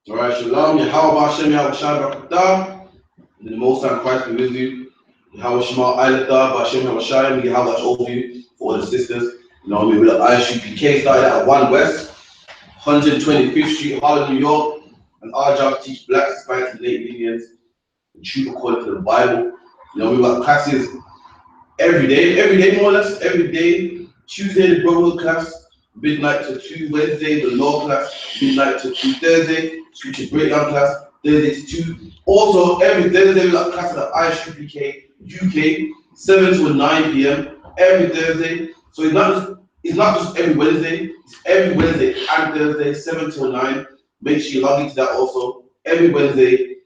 Alright, Shalom, Yahweh Hashem, Yahweh Shai, in the Most High Christ be with you. Yahweh Shema, Ilatah, Hashem, Yahweh Shai, may Yahweh watch over you for all the sisters. You know, we will I.S.U.P.K started at 1 West, 125th Street, Harlem, New York. And our job to teach Blacks, Hispanics, and Native Indians the truth according to the Bible. You know, we got classes every day more or less, every day. Tuesday, the brotherhood class, midnight to 2. Wednesday, the law class, midnight to 2. Thursday, scripture breakdown class, Thursday to 2. Also, every Thursday, we got class at the I.S.U.P.K UK, 7 to 9 p.m. every Thursday. So it's not just every Wednesday, it's every Wednesday and Thursday, 7 to 9. Make sure you log into that also. Every Wednesday,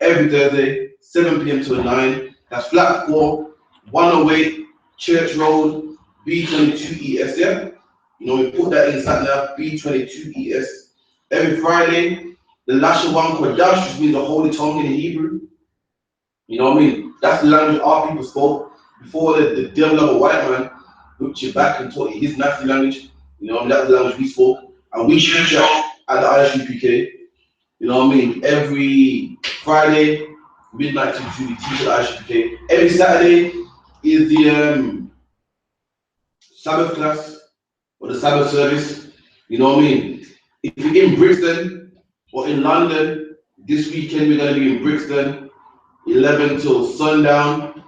every Thursday, 7 p.m. to 9. That's flat 4, 108 Church Road, B22ES, yeah? You know, we put that inside now, B22ES. Every Friday, the Lashawan Kodash, which means the Holy Tongue in Hebrew. You know what I mean? That's the language our people spoke before the devil of a white man whipped you back and taught you his nasty language. You know what I mean? That's the language we spoke. And we teach that at the I.S.U.P.K. You know what I mean? Every Friday, midnight to 2, we teach at the I.S.U.P.K. Every Saturday is the Sabbath class or the Sabbath service. You know what I mean? If you're in Brixton or in London, this weekend we're going to be in Brixton, 11 till sundown,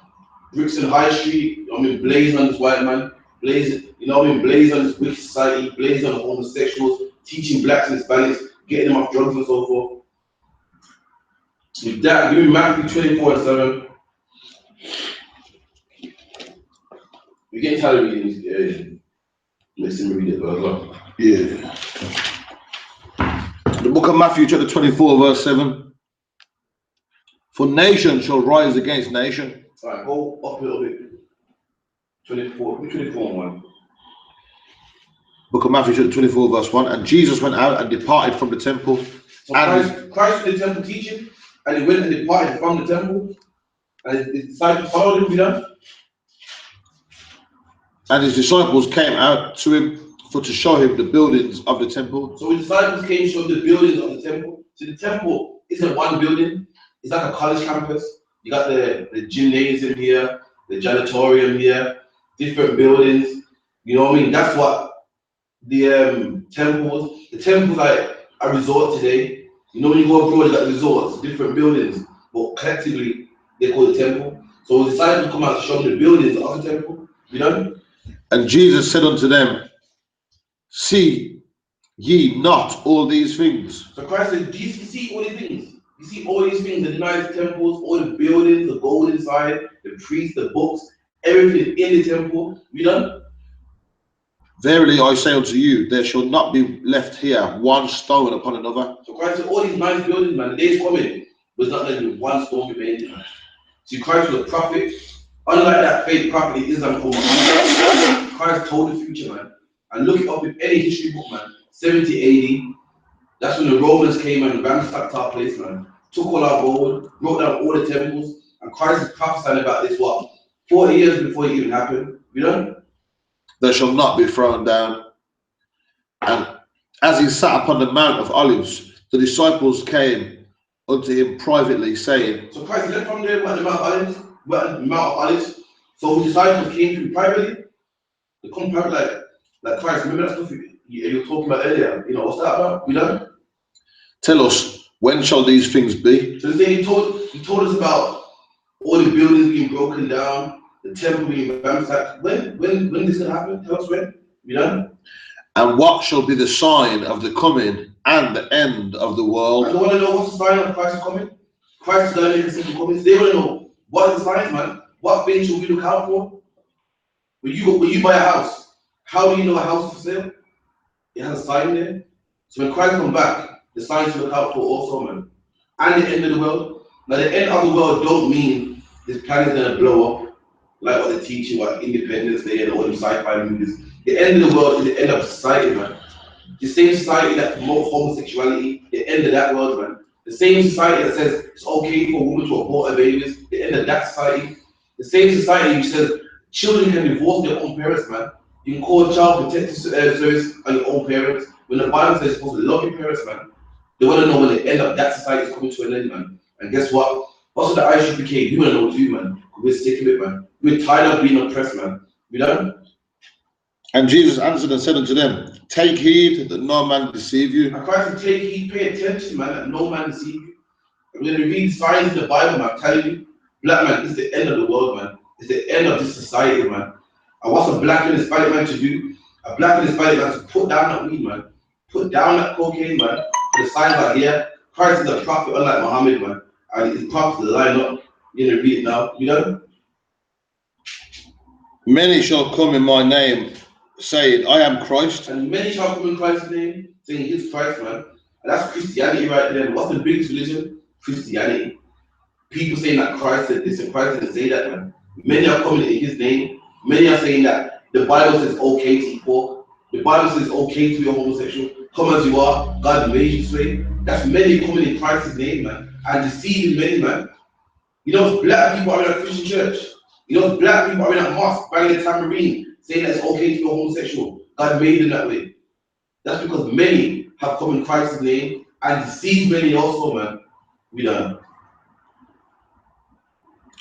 Brixton High Street. I mean, blaze on this white man, blaze, you know what I mean, blaze on this wicked society, blaze on the homosexuals, teaching Blacks and Hispanics, getting them off drugs and so forth. With that, give me Matthew 24:7. We're getting tired of reading this. Listen, read it, blah. Yeah. The book of Matthew, chapter 24, verse 7. For nation shall rise against nation. All right, go up a little bit. 24 and 1. Book of Matthew, chapter 24, verse 1. And Jesus went out and departed from the temple. So Christ in the temple teaching, and he went and departed from the temple, and his disciples followed him, you know? And his disciples came out to him to show him the buildings of the temple. So his disciples came to show him the buildings of the temple. So the temple isn't one building, it's like a college campus. You got the gymnasium here, the janitorium here, different buildings. You know what I mean? That's what the temples like a resort today. You know, when you go abroad, you got resorts, different buildings, but collectively they call it temple. So the disciples come out to show them the buildings of the temple, you know? And Jesus said unto them, see ye not all these things? So Christ said, do you see all these things? You see all these things, the nice temples, all the buildings, the gold inside, the priests, the books, everything in the temple, you know? Verily I say unto you, there shall not be left here one stone upon another. So Christ said, all these nice buildings, man, the days coming, was not going to be one stone remained. See, Christ was a prophet. Unlike that fake prophet in Islam called Muhammad, Christ told the future, man. And look it up in any history book, man. 70 AD. That's when the Romans came and ransacked our place, man. Took all our gold, broke down all the temples, and Christ is prophesying about this, what? 40 years before it even happened, you know? They shall not be thrown down. And as he sat upon the Mount of Olives, the disciples came unto him privately, saying. So Christ left from there, went to the Mount of Olives. So his disciples came to him privately. They come privately, like Christ. Remember that stuff you were talking about earlier? You know, what's that about? You know? Tell us, when shall these things be? So then he told us about all the buildings being broken down, the temple being ransacked. When this gonna happen? Tell us when. You know? And what shall be the sign of the coming and the end of the world? I don't want to know what's the sign of Christ coming. Christ is going to make a second coming. They want to know what is the sign, man. What things should we look out for? When you buy a house, how do you know a house is for sale? It has a sign there. So when Christ comes back, the signs to look out for also, man. And the end of the world. Now the end of the world don't mean this planet is gonna blow up, like what they're teaching, what Independence Day and all them sci-fi movies. The end of the world is the end of society, man. The same society that promotes homosexuality, the end of that world, man. The same society that says it's okay for women to abort their babies, the end of that society. The same society which says children can divorce their own parents, man. You can call child protective service on your own parents when the Bible says you're supposed to love your parents, man. They want to know when the end of that society is coming to an end, man. And guess what? Also the I.S.U.P.K, we want to know too, man. We're sick of it, man. We're tired of being oppressed, man. You know? And Jesus answered and said unto them, take heed that no man deceive you. And Christ said, take heed, pay attention, man, that no man deceive you. And when we read signs in the Bible, man, I'm telling you, black man, it's the end of the world, man. It's the end of this society, man. And what's a black and Hispanic man to do? A black and Hispanic man to put down that weed, man. Put down that cocaine, man. The signs are here. Christ is a prophet, unlike Muhammad, man. And his prophets line up. You're gonna read it now, you know? Many shall come in my name, saying, I am Christ. And many shall come in Christ's name, saying he's Christ, man. And that's Christianity right there. What's the biggest religion? Christianity. People saying that Christ said this and Christ didn't say that, man. Many are coming in his name. Many are saying that the Bible says okay to eat pork. The Bible says okay to be a homosexual. Come as you are, God made you this way. That's many coming in Christ's name, man. And deceiving many, man. You know, black people are in a Christian church. You know, black people are in a mosque, banging a tambourine, saying that it's okay to be a homosexual. God made them that way. That's because many have come in Christ's name and deceived many also, man. We done.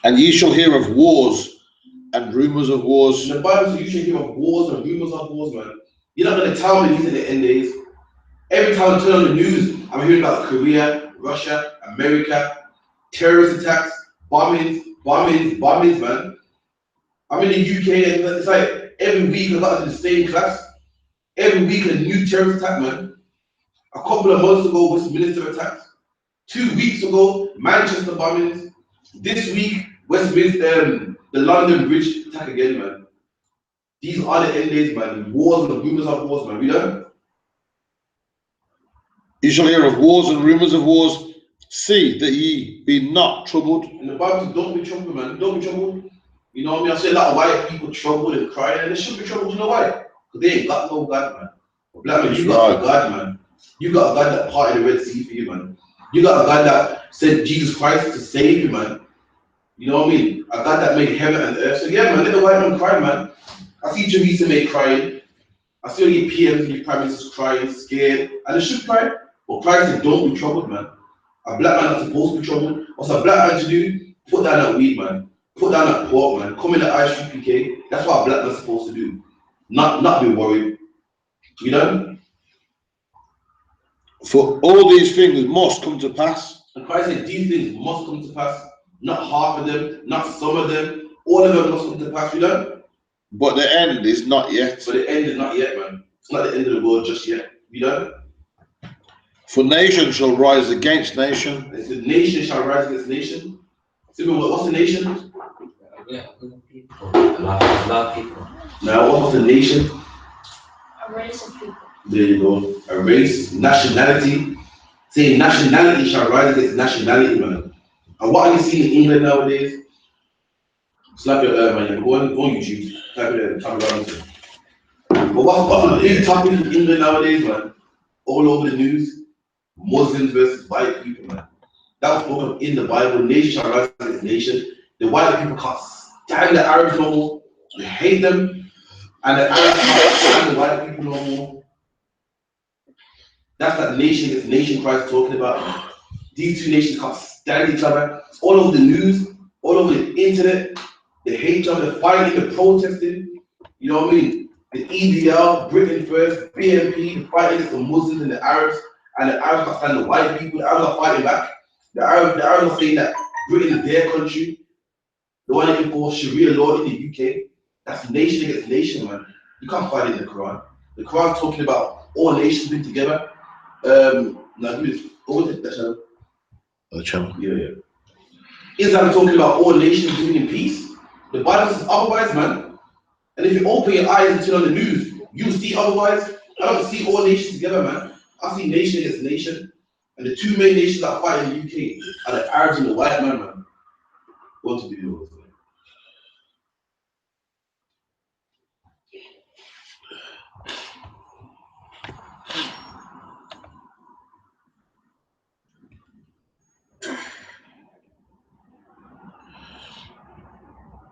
And ye shall hear of wars and rumors of wars. In the Bible says you should hear of wars and rumors of wars, man. You're not going to tell me these are the end days. Every time I turn on the news, I'm hearing about Korea, Russia, America, terrorist attacks, bombings, man. I'm in the UK and it's like every week I got into the same class. Every week a new terrorist attack, man. A couple of months ago, Westminster attacks. 2 weeks ago, Manchester bombings. This week, Westminster, the London Bridge attack again, man. These are the end days, man. Wars and rumors of wars, man. We done? You shall hear of wars and rumors of wars. See that ye be not troubled. And the Bible says, don't be troubled, man. Don't be troubled. You know what I mean? I see a lot of white people troubled and crying, and they shouldn't be troubled. You know why? Because they ain't got no God, man. But black man, you got a God, man. You got a God that parted the Red Sea for you, man. You got a God that sent Jesus Christ to save you, man. You know what I mean? A God that made heaven and earth. So yeah, man, let the white man cry, man. I see Theresa May crying. I see all your PMs and your prime ministers crying, scared, and they should cry. But Christ said, don't be troubled, man. A black man not supposed to be troubled. What's a black man to do? Put down that weed, man. Put down that pork, man. Come in the I.S.U.P.K. That's what a black man's supposed to do. Not be worried. You know? For all these things must come to pass. And Christ said these things must come to pass. Not half of them, not some of them. All of them must come to pass, you know? But the end is not yet. But the end is not yet, man. It's not the end of the world just yet. You know? For nation shall rise against nation. It says nation shall rise against nation. See, what's a nation? Yeah, people. A lot of people. Now, what's a nation? A race of people. There you go. A race, nationality. Say nationality shall rise against nationality, man. And what are you seeing in England nowadays? Slap your man. Go on YouTube. Type it in. Type it around. But what's the big topic in England nowadays, man? All over the news. Muslims versus white people, man. That was spoken in the Bible. Nation shall rise against nation. The white people can't stand the Arabs no more. They hate them. And the Arabs can't stand the white people no more. That's that nation against nation Christ is talking about. These two nations can't stand each other. It's all over the news, all over the internet. They hate each other, they're fighting, they're protesting. You know what I mean? The EDL, Britain First, BNP, they're fighting against the Muslims and the Arabs. And the Arabs can't stand the white people. The Arabs are fighting back. The Arabs are saying that Britain is their country. They want to enforce Sharia law in the UK. That's nation against nation, man. You can't fight it in the Quran. The Quran's talking about all nations being together. Now give it over that channel. The channel. Yeah. Islam talking about all nations living in peace. The Bible says otherwise, man. And if you open your eyes and turn on the news, you see otherwise. I don't see all nations together, man. I see nation against nation. And the two main nations that fight in the UK are the Arabs and the white man. Go to video.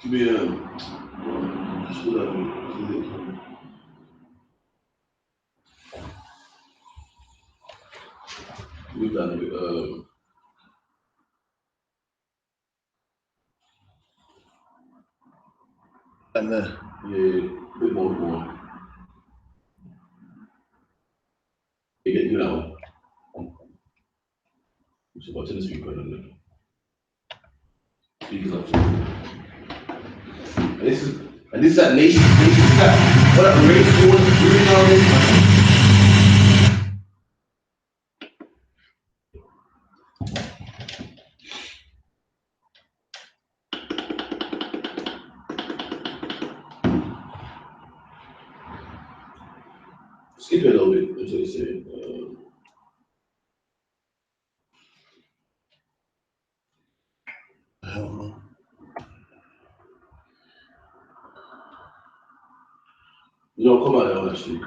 Give me Move down a bit. And then Yeah, a bit more. You get do that one. Which is about tennis speaker on there. Speakers up. And this is that nation, what a race war is doing nowadays. Skip it a little bit until you say you know, come on that one actually.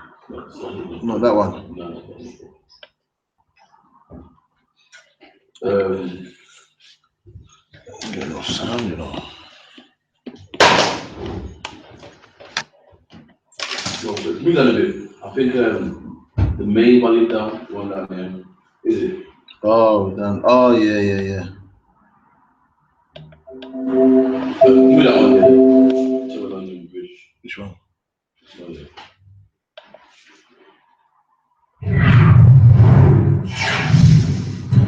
no, that one. No. Get no sound, you know. No, but move down a bit. I think the main volume down, one down there. Is it? Oh, done. Oh, yeah. Give me that one there. Tell London Bridge. Which one? No, yeah.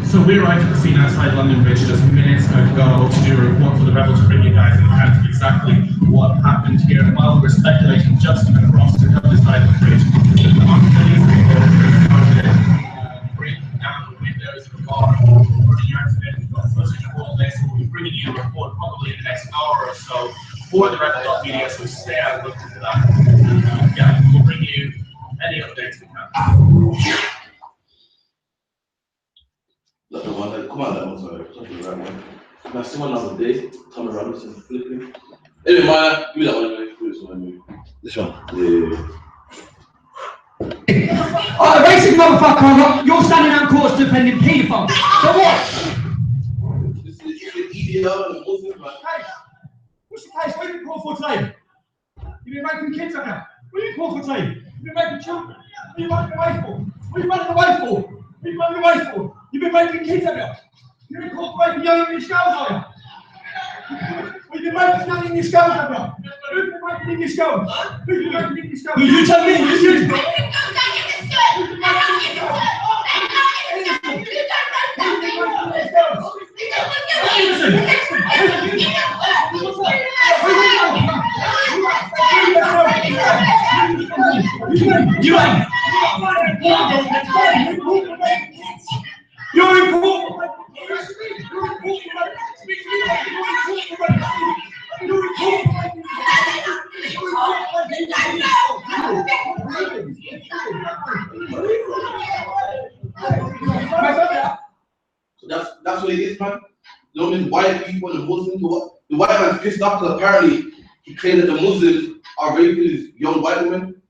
So we arrived at the scene outside London Bridge just minutes ago to do a report for the rebels to bring you guys an account of exactly what happened here. And while we were speculating just across to the other side of the bridge, the police started breaking down the windows of the bar, reporting the accident. We've got footage of all this. We'll be bringing you a report probably in the next hour or so for the rebel.media, so stay out and look into that. Yeah, we'll bring you any updates we can. That's the one that, come on, that one, sorry. Something right one. That's the one other day. Tommy Robinson flipping. Anyway, man, give me that one anyway. Give me this one anyway. This one. Yeah. Alright, racing motherfucker, you're standing out course defending paedophile. So what? This is EDL and the Muslim, man. Hey, what's the case? What have you been called for today? You've been raping kids up now. What have you been called for today? You've been raping children. What are you running away for? What are you running away for? What are you running away for? You've been raping kids up now. You've been called for raping young English girls, are you? We've been raping young English girls up now. Who's been raping English girls? Who's been raping English girls? You tell me, you do. You're important. So that's what it is, man. You know, these white people and the Muslims, the white man's pissed off because apparently he claimed that the Muslims are raping these young white women,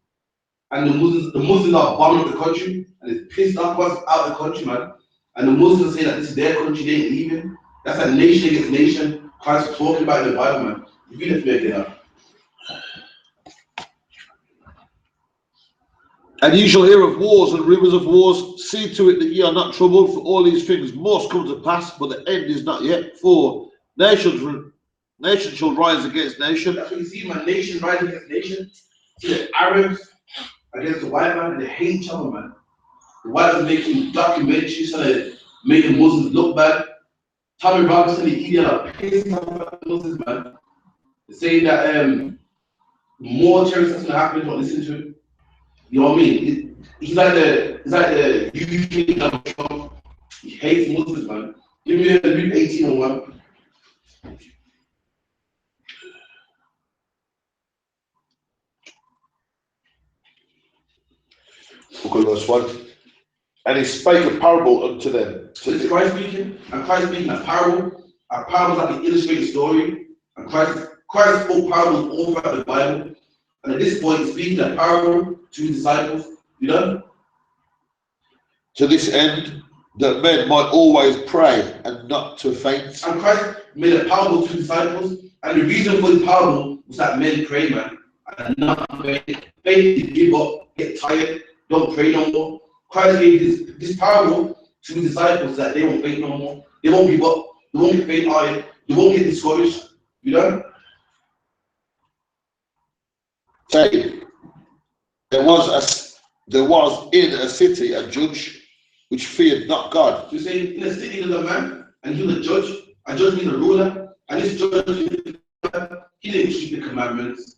and the Muslims are bombing up the country, and it's pissed off us out of the country, man. And the Muslims say that this is their country, they ain't leaving. That's a nation against nation. Christ talking about in the Bible, man. You read it for me again. And you shall hear of wars and rumors of wars. See to it that ye are not troubled, for all these things must come to pass, but the end is not yet. For nation shall rise against nation. That's what you see, man. Nation rising against nation. See the Arabs against the white man, and they hate each other, man. The white man making documentaries trying to make the Muslims look bad. Tommy Robinson, the idiot, are pissing off the Muslims, man. They're saying that more terrorists that's gonna happen, don't listen to him. You know what I mean? He's like the UK Donald Trump. He hates Muslims, man. Give me a new 1801. Book of verse 1. And he spake a parable unto them. So this is Christ speaking, and Christ speaking a parable. A parable is like an illustrated story. And Christ spoke parables all throughout the Bible. And at this point, he's speaking a parable to his disciples. You know? To this end, that men might always pray and not to faint. And Christ made a parable to his disciples. And the reason for the parable was that men pray, man. And not faint. Faint is give up, get tired, don't pray no more. Christ gave this parable to his disciples that they won't faint no more. They won't give up. They won't get faint-hearted. They won't get discouraged. You know? Say, there was in a city a judge which feared not God. So you say in a city there's a man, and he was a judge. A judge means a ruler, and this judge, he didn't keep the commandments.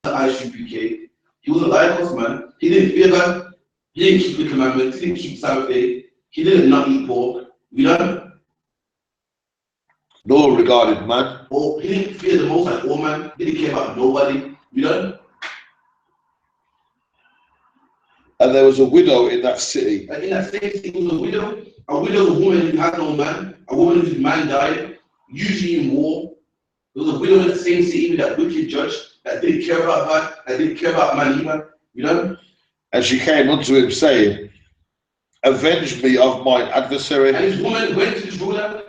The I.S.U.P.K. He wasn't like us, man. He didn't fear God. He didn't keep the commandments. He didn't keep Sabbath day. He didn't not eat pork. You know? Nor regarded man. Or he didn't fear the Most High, or man. He didn't care about nobody. You know? And there was a widow in that city. And in that same city was a widow. A widow is a woman who had no man. A woman whose man died, usually in war. There was a widow in the same city with that wicked judge that didn't care about God, that didn't care about man either. You know? And she came unto him, saying, avenge me of mine adversary. And this woman went to this ruler,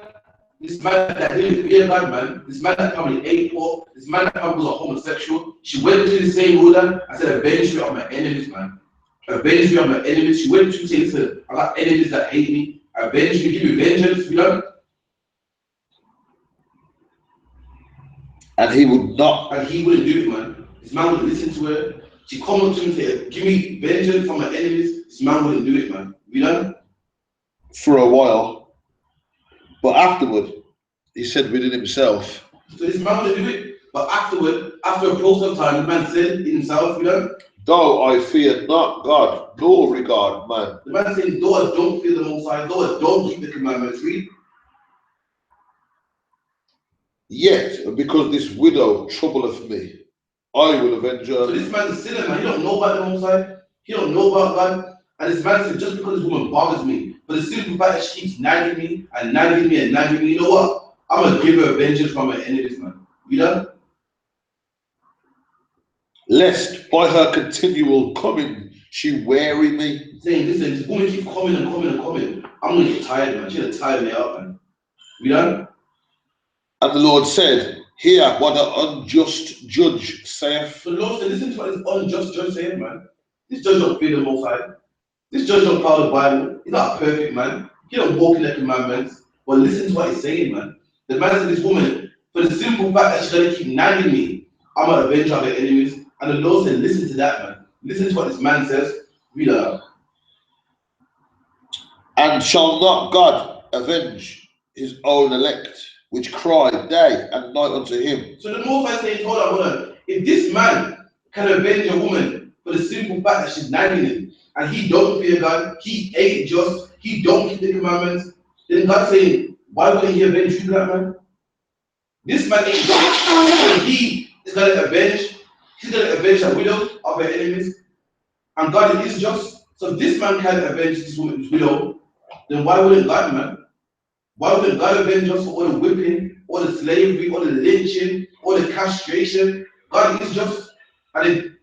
this man that didn't fear God, man, this man that probably ate pork, this man that probably was a homosexual. She went to the same ruler and said, avenge me of my enemies, man. Avenge me of my enemies. She went to him and said, I got enemies that hate me. Avenge me, give me vengeance, you know? And he would not. And he wouldn't do it, man. This man wouldn't listen to her. She come up to him and said, give me vengeance from my enemies. This man wouldn't do it, man. You know? For a while. But afterward, he said within himself. So this man wouldn't do it. But afterward, after a process of time, the man said in himself, you know? Though I fear not God, nor regard man. The man said, though I don't fear the Most High, though I don't keep the commandments, read. Yet, because this widow troubleth me, I will avenge her. So this man's a sinner, man. He don't know about the Most High. He don't know about God. And this man said, just because this woman bothers me, but the simple fact that she keeps nagging me and nagging me and nagging me, you know what? I'm going to give her vengeance from my enemies, man. You know? Lest by her continual coming she weary me. Saying, listen, this woman keeps coming and coming and coming. I'm going to get tired, man. She's going to tire me out, man. You know? And the Lord said, hear what an unjust judge saith. So the Lord said, listen to what this unjust judge said, man. This judge don't fear the Most High. This judge don't follow the Bible. He's not a perfect man. He don't walk in the commandments. But listen to what he's saying, man. The man said, this woman, for the simple fact that she's going to keep nagging me, I'm going to avenge her enemies. And the Lord said, listen to that, man. Listen to what this man says. Read it out. And shall not God avenge his own elect, which cry day and night unto him? So the Most High saying, hold on. If this man can avenge a woman for the simple fact that she's nagging him, and he don't fear God, he ain't just, he don't keep the commandments, then God's saying, why wouldn't he avenge you for that, man? This man ain't just, he is going to avenge, he's going to avenge a widow of her enemies, and God is just. So if this man can avenge this woman's widow, then why wouldn't God, man? Why wouldn't God avenge us for all the whipping, all the slavery, all the lynching, all the castration? God is just. And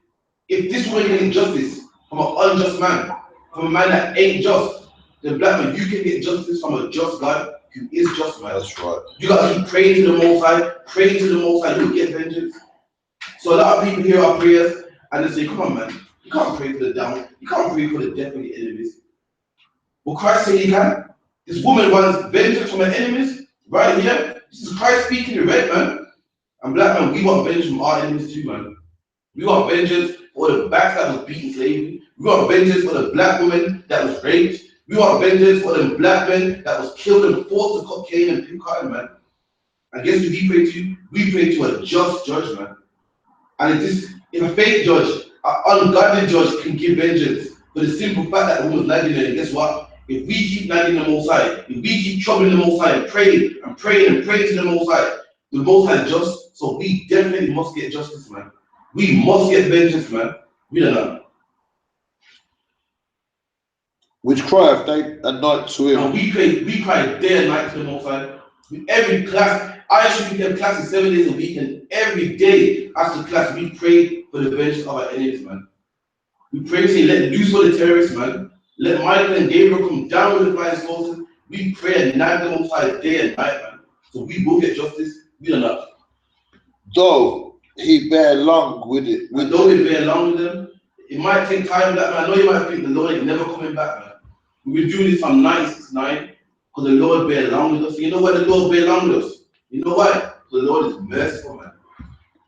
if this woman can get justice from an unjust man, from a man that ain't just, then black man, you can get justice from a just God who is just, man. That's right. You gotta keep praying to the Most High, praying to the Most High, you'll get vengeance. So a lot of people hear our prayers and they say, come on, man, you can't pray for the down, you can't pray for the death of your enemies. Well, Christ said he can. This woman wants vengeance from her enemies, right here. This is Christ speaking in red, man. And black man, we want vengeance from our enemies too, man. We want vengeance for the blacks that was beaten slavery. We want vengeance for the black woman that was raped. We want vengeance for the black men that was killed and forced to cut cane and pick cotton, man. And guess who we pray to? We pray to a just judge, man. And if a fake judge, an ungodly judge can give vengeance for the simple fact that the woman's nagging her, and guess what? If we keep nagging the Most High, if we keep troubling the Most High and praying and praying and praying to the Most High is just, so we definitely must get justice, man. We must get vengeance, man. We don't know. Which crieth day and night to him. And we cry day and night to the Most High. Every class, I.S.U.P.K class is 7 days a week, and every day after class, we pray for the vengeance of our enemies, man. We pray, say, let loose for the terrorists, man. Let Michael and Gabriel come down with the flying saucers. We pray and nag the Most High day and night, man. So we will get justice. We don't know. Though he bear long with it. Though he bear long with them, it might take time, that man. I know you might think the Lord ain't never coming back, man. We've been doing this from 1969 because the Lord bear along with us. You know why the Lord bear along with us? You know why? The Lord is merciful, man.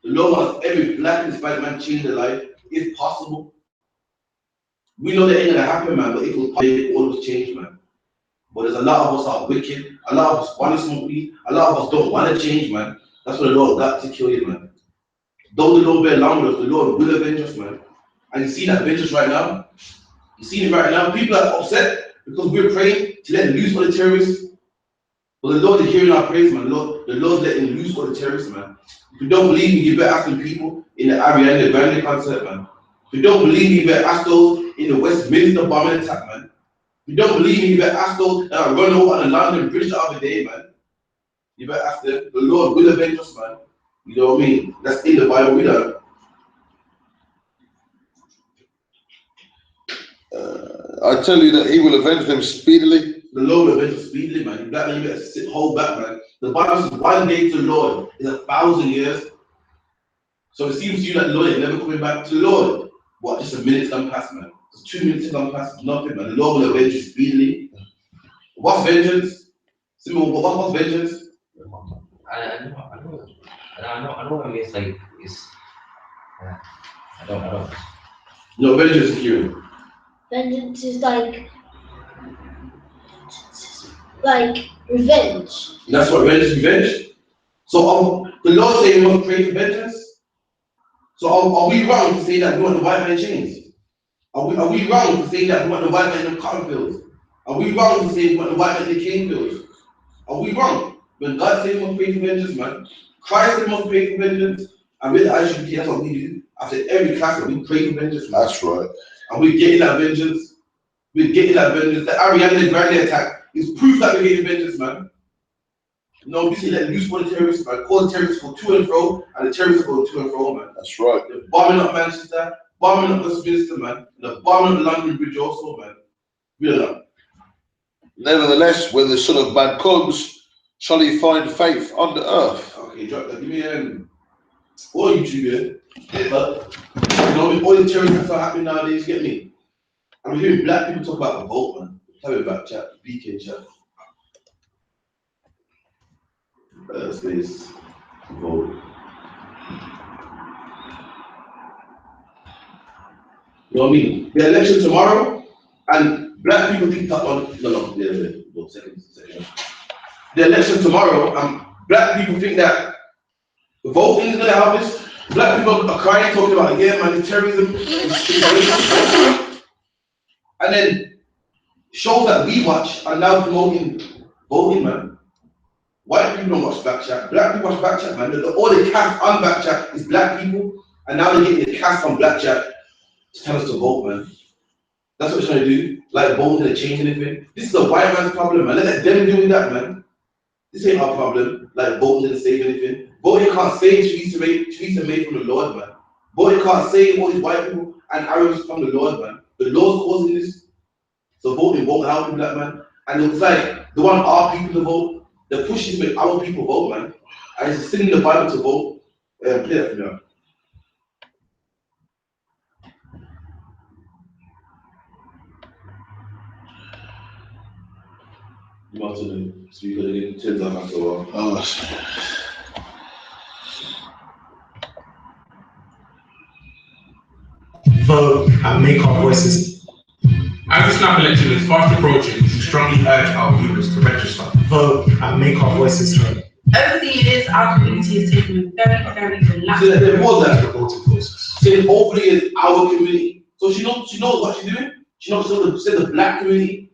The Lord wants every black and Hispanic man to change their life, if possible. We know that ain't gonna happen, man, but it will all of us change, man. But there's a lot of us are wicked, a lot of us want to smoke weed, a lot of us don't want to change, man. That's what the Lord got to kill you, man. Though the Lord bear along with us, the Lord will avenge us, man. And you see that vengeance right now? You see it right now? People are upset because we're praying to let loose all the terrorists. But the Lord is hearing our praise, man. The Lord's letting loose all the terrorists, man. If you don't believe me, you better ask the people in the Ariana Grande concert, man. If you don't believe me, you better ask those in the Westminster bombing attack, man. If you don't believe me, you better ask those that are running over on the London Bridge the other day, man. You better ask them. The Lord will avenge us, man. You know what I mean? That's in the Bible. We don't. I tell you that he will avenge them speedily. The Lord will avenge us speedily, man. Black man, you better hold back, man. The Bible says 1 day to the Lord is 1,000 years. So it seems to you that the Lord is never coming back to the Lord. What, just a minute's gone past, man? Just 2 minutes gone past, nothing, man. The Lord will avenge you speedily. What's vengeance? Simon, what's vengeance? I know what it means, like, it's, I don't. No, vengeance is here. Vengeance is like revenge. That's what vengeance is, revenge. So the Lord said we must pray for vengeance. So are we wrong to say that we want the white man chains? Are we wrong to say that we want the white man in the cotton fields? Are we wrong to say we want the white man in the cane fields? Are we wrong? When God said we must pray for vengeance, man, Christ said we must pray for vengeance, and with the I.S.U.P.K, that's what we do. After every class, we pray for vengeance, man. That's right. And we're getting that vengeance. We're getting that vengeance. The Ariana Grande attack is proof that we're getting vengeance, man. No, we see let loose for the terrorists, man. Call the terrorists for to and fro, and the terrorists go to and fro, man. That's right. They're bombing up Manchester, bombing up Westminster, man. And they're bombing up the London Bridge also, man. Real enough. Nevertheless, when the Son of Man comes, shall he find faith on the earth? Okay, drop that. Give me all YouTube, yeah. But you know, with all the terrorists that are happening nowadays, get me. I'm hearing black people talk about the vote, man. Tell me about chat, BK chat. Space vote. You know what I mean? The election tomorrow, and black people think that on no, second. The election tomorrow, and black people think that the voting is gonna help this. Black people are crying, talking about man, it's terrorism, and then shows that we watch are now promoting voting, man. White people don't watch Backchat. Black people watch Backchat, man. All the cast on Backchat is black people, and now they're getting the cast on Backchat to tell us to vote, man. That's what they're trying to do. Like voting to change anything. This is a white man's problem, man. Let them doing that, man. This ain't our problem. Like voting to save anything. Voting can't save Theresa May from the Lord, man. Voting can't save all these white people and Arabs from the Lord, man. The Lord's causing this. So voting won't help you, black man. And it's like they want our people to vote. They're pushing to make our people vote, man. And it's still in the Bible to vote. Play that for me now. You want to speak again? Turns out after a while. Vote and make our voices. As the snap election is fast approaching, we strongly urge our viewers to register. Vote and make our voices heard. Over the years, our community has taken a very, very relaxed. So there was that Voting process. saying hopefully it's our community. So she knows what she's doing. She knows the black community.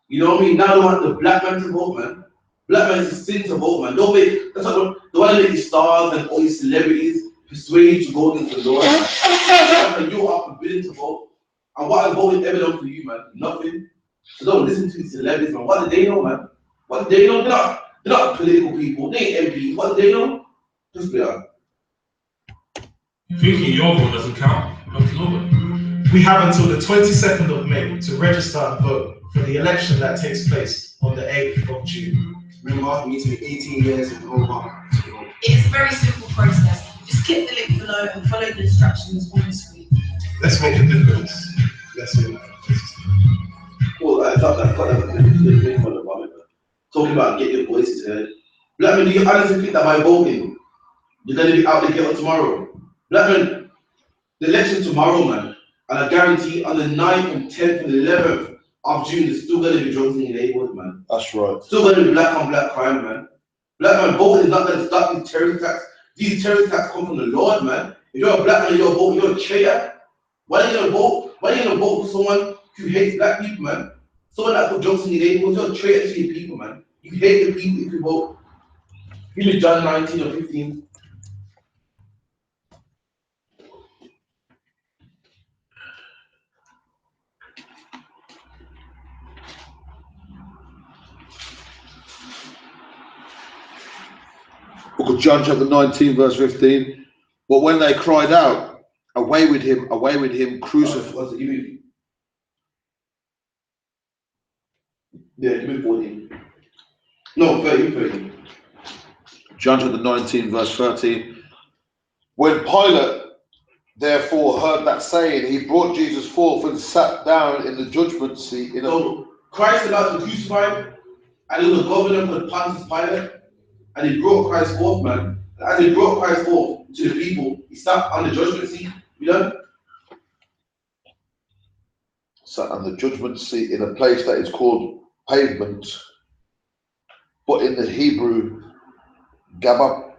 You know what I mean? Now they want the black man to vote, man. Black man is a sin to vote, man. Don't make that's what they want to make these stars and all these celebrities persuade you to go against the Lord. And you are forbidden to vote. And what has voting ever done for you, man? Nothing. So don't listen to these celebrities, man. What do they know, man? What do they know? They're not political people. They ain't MPs. What do they know? Just be honest. Thinking your vote doesn't count, helps nobody. We have until the 22nd of May to register and vote for the election that takes place on the 8th of June. Remember, you need to be 18 years and over. It's a very simple process. Just click the link below and follow the instructions on the screen. Let's make a difference. Let's do that. Well, I thought that for the moment. Talking about get your voices heard. Black men, do you honestly think that by voting, you're gonna be out the ghetto tomorrow? Black men, the election tomorrow, man, and I guarantee on the 9th and 10th and 11th of June, there's still gonna be drugs in your neighborhood, man. That's right. Still gonna be black on black crime, man. Black man voting is not gonna stop these terrorist attacks. These terrorist attacks come from the Lord, man. If you're a black man and you're voting, you're a traitor. Why are you gonna vote? Why are you gonna vote for someone who hates black people, man? Someone that put drugs in your neighborhood, you're a traitor to your people, man. You hate the people if you vote. Give me John 19 or 15. Book of John chapter 19 verse 15. But when they cried out, away with him, crucify. What's it? Give me. Yeah, give me 14. No, 30. John chapter 19 verse 13. When Pilate therefore heard that saying, he brought Jesus forth and sat down in the judgment seat. So Christ about to crucify, and it was a governor called Pontius Pilate, and he brought Christ forth, man. As he brought Christ forth to the people, he sat on the judgment seat. You know? Sat on the judgment seat in a place that is called pavement, but in the Hebrew, Gabbatha,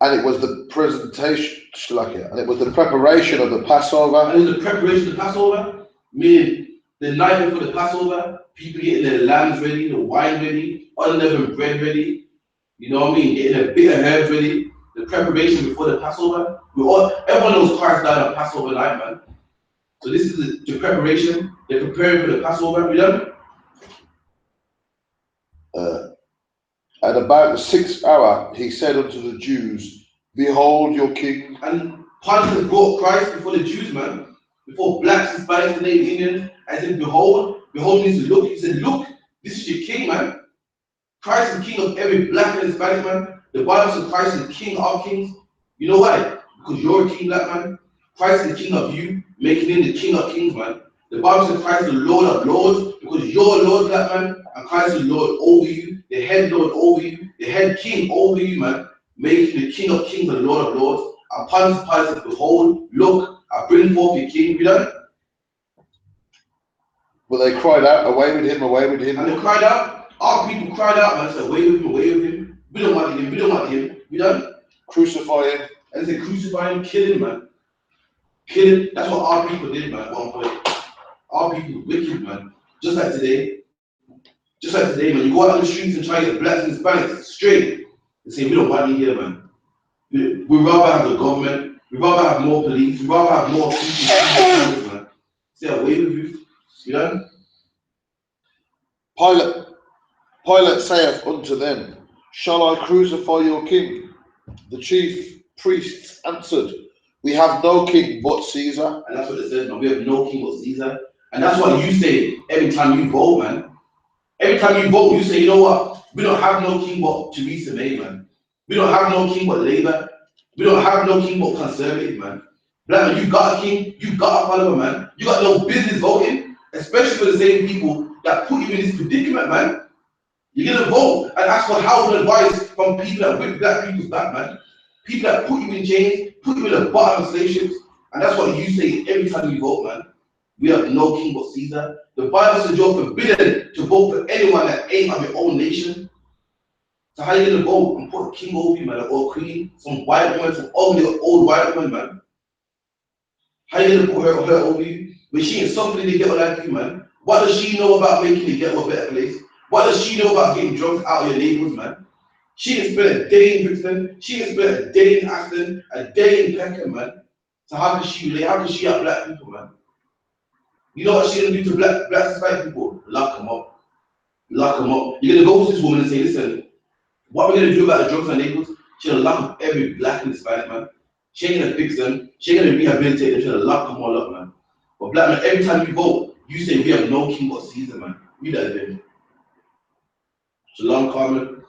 and it was the presentation, and it was the preparation of the Passover. And it was the preparation of the Passover, meaning the night before the Passover, people getting their lambs ready, the wine ready, unleavened bread ready, you know what I mean? Getting their bitter herbs ready, the preparation before the Passover. Everyone knows Christ died on Passover night, man. So this is the preparation, they're preparing for the Passover, you know? At about the 6th hour, he said unto the Jews, behold your king. And Pontius brought Christ before the Jews, man, before blacks, Hispanics, and Native Indians. I said, behold means to look. He said, look, this is your king, man. Christ is king of every black and Hispanic man. The Bible says Christ is king of kings. You know why? Because you're a king, black man. Christ is the king of you, making him the king of kings, man. The Bible says Christ is the Lord of lords, because you're a Lord, black man, and Christ is Lord over you, the head Lord over you, the head king over you, man, making the king of kings and Lord of lords. And Pontius Pilate said, behold, look, I bring forth your king, you know? But they cried out, away with him, away with him. And they cried out, our people cried out, man, said, away with him, away with him. We don't want him, we don't want him, you know? Crucify him. And they crucify him, kill him, man. Kill him. That's what our people did, man, at one point. Our people wicked, man. Just like today. Just like today, man. You go out on the streets and try to get blacks and Hispanics straight and say, we don't want you here, man. We'd rather have the government. We'd rather have more police. We'd rather have more people, man. Stay away with you. You know? Pilate saith unto them, shall I crucify your king? The chief priests answered, we have no king but Caesar. And that's what it says, man. We have no king but Caesar. And that's what you say every time you vote, man. Every time you vote, you say, you know what? We don't have no king but Theresa May, man. We don't have no king but Labour. We don't have no king but Conservative, man. Black man, you got a king, you got a follower, man. You got no business voting, especially for the same people that put you in this predicament, man. You're gonna vote and ask for help and advice from people that whip black people's back, man. People that put you in chains, put you in the bottom of slave ships, and that's what you say every time you vote, man. We have no king but Caesar. The Bible says you're forbidden to vote for anyone that ain't of your own nation. So how you gonna vote and put a king over you, man, or a queen, some white woman, some ugly old white woman, man? How you gonna put her over you? When she ain't something to get like you, man. What does she know about making the ghetto a better place? What does she know about getting drugs out of your neighborhoods, man? She didn't spend a day in Brixton, she didn't spend a day in Aston, a day in Peckham, man. So how can she relate? How can she help black people, man? You know what she gonna do to black Hispanic people? Lock them up. Lock them up. You're gonna go to this woman and say, listen, what we're gonna do about the drugs in our neighborhoods? She's gonna lock up every black and Hispanic, man. She ain't gonna fix them. She ain't gonna rehabilitate them. She's gonna lock them all up, man. But black man, every time you vote, you say we have no king but Caesar, man. We that been. Shalom, Carmen.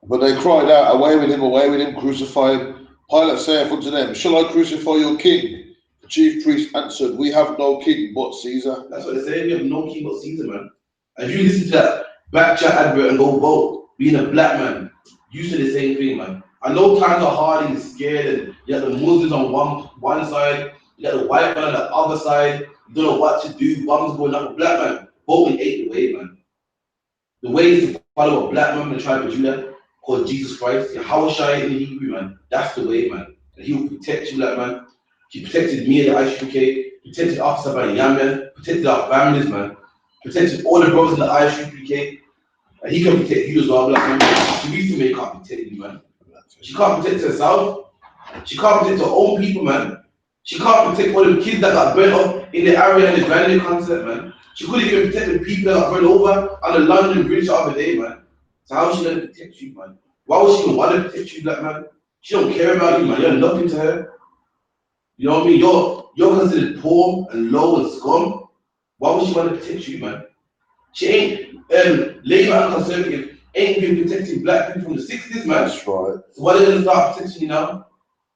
But they cried out, away with him, crucify him. Pilate saith unto them, Shall I crucify your king? The chief priest answered, We have no king but Caesar. That's what they say. We have no king but Caesar, man. And if you listen to that back chat advert and go vote, being a black man, you say the same thing, man. I know times are hard and you're scared, and you have the Muslims on one side, you got the white man on the other side, you don't know what to do, one's going up. A black man, voting ain't the way, man. The way is to follow a black man in the tribe of Judah called Jesus Christ, Yahawashi in the Hebrew, man. That's the way, man. And he will protect you, black man. He protected me and the I.S.U.P.K, protected us by the young man, protected our families, man. Protected all the brothers in the I.S.U.P.K. And he can protect you as well, black man. Teresa May can't protect you, man. She can't protect herself. She can't protect her own people, man. She can't protect all the kids that got burnt up in the area and the Granny concert, man. She couldn't even protect the people that got run over on the London Bridge the other day, man. So how is she gonna protect you, man? Why would she even want to protect you, black man? She don't care about you, man. You're nothing to her. You know what I mean? You're considered poor and low and scum. Why would she want to protect you, man? She ain't Labour and Conservative ain't been protecting black people from the 60s, man. That's right. So why are they gonna start protecting you now?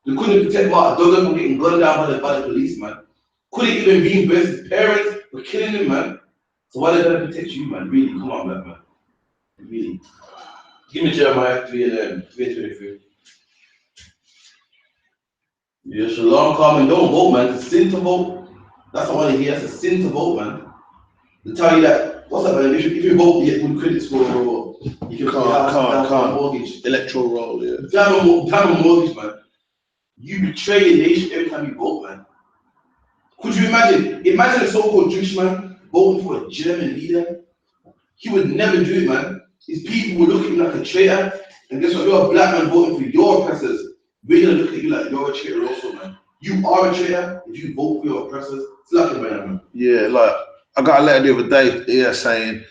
They couldn't protect Mark Duggan from getting gunned down by the police, man. Couldn't even reimburse his parents for killing him, man. So why are they gonna protect you, man? Really, come on, black man. Really. Give me Jeremiah 3 and 3:23. Yeah, Shalom, come and don't vote, man. It's a sin to vote. That's what I want to hear. It's a sin to vote, man. They tell you that, what's up, man? If you vote, you get good credit score, or you can't mortgage. Electoral roll, yeah. Damn a mortgage, man. You betray your nation every time you vote, man. Could you imagine? Imagine a so-called Jewish man voting for a German leader. He would never do it, man. His people would look at him like a traitor. And guess what? You're a black man voting for your oppressors. We're gonna look at you like you're a traitor also, man. You are a traitor if you vote for your oppressors. It's like a man. Yeah, like I got a letter the other day here saying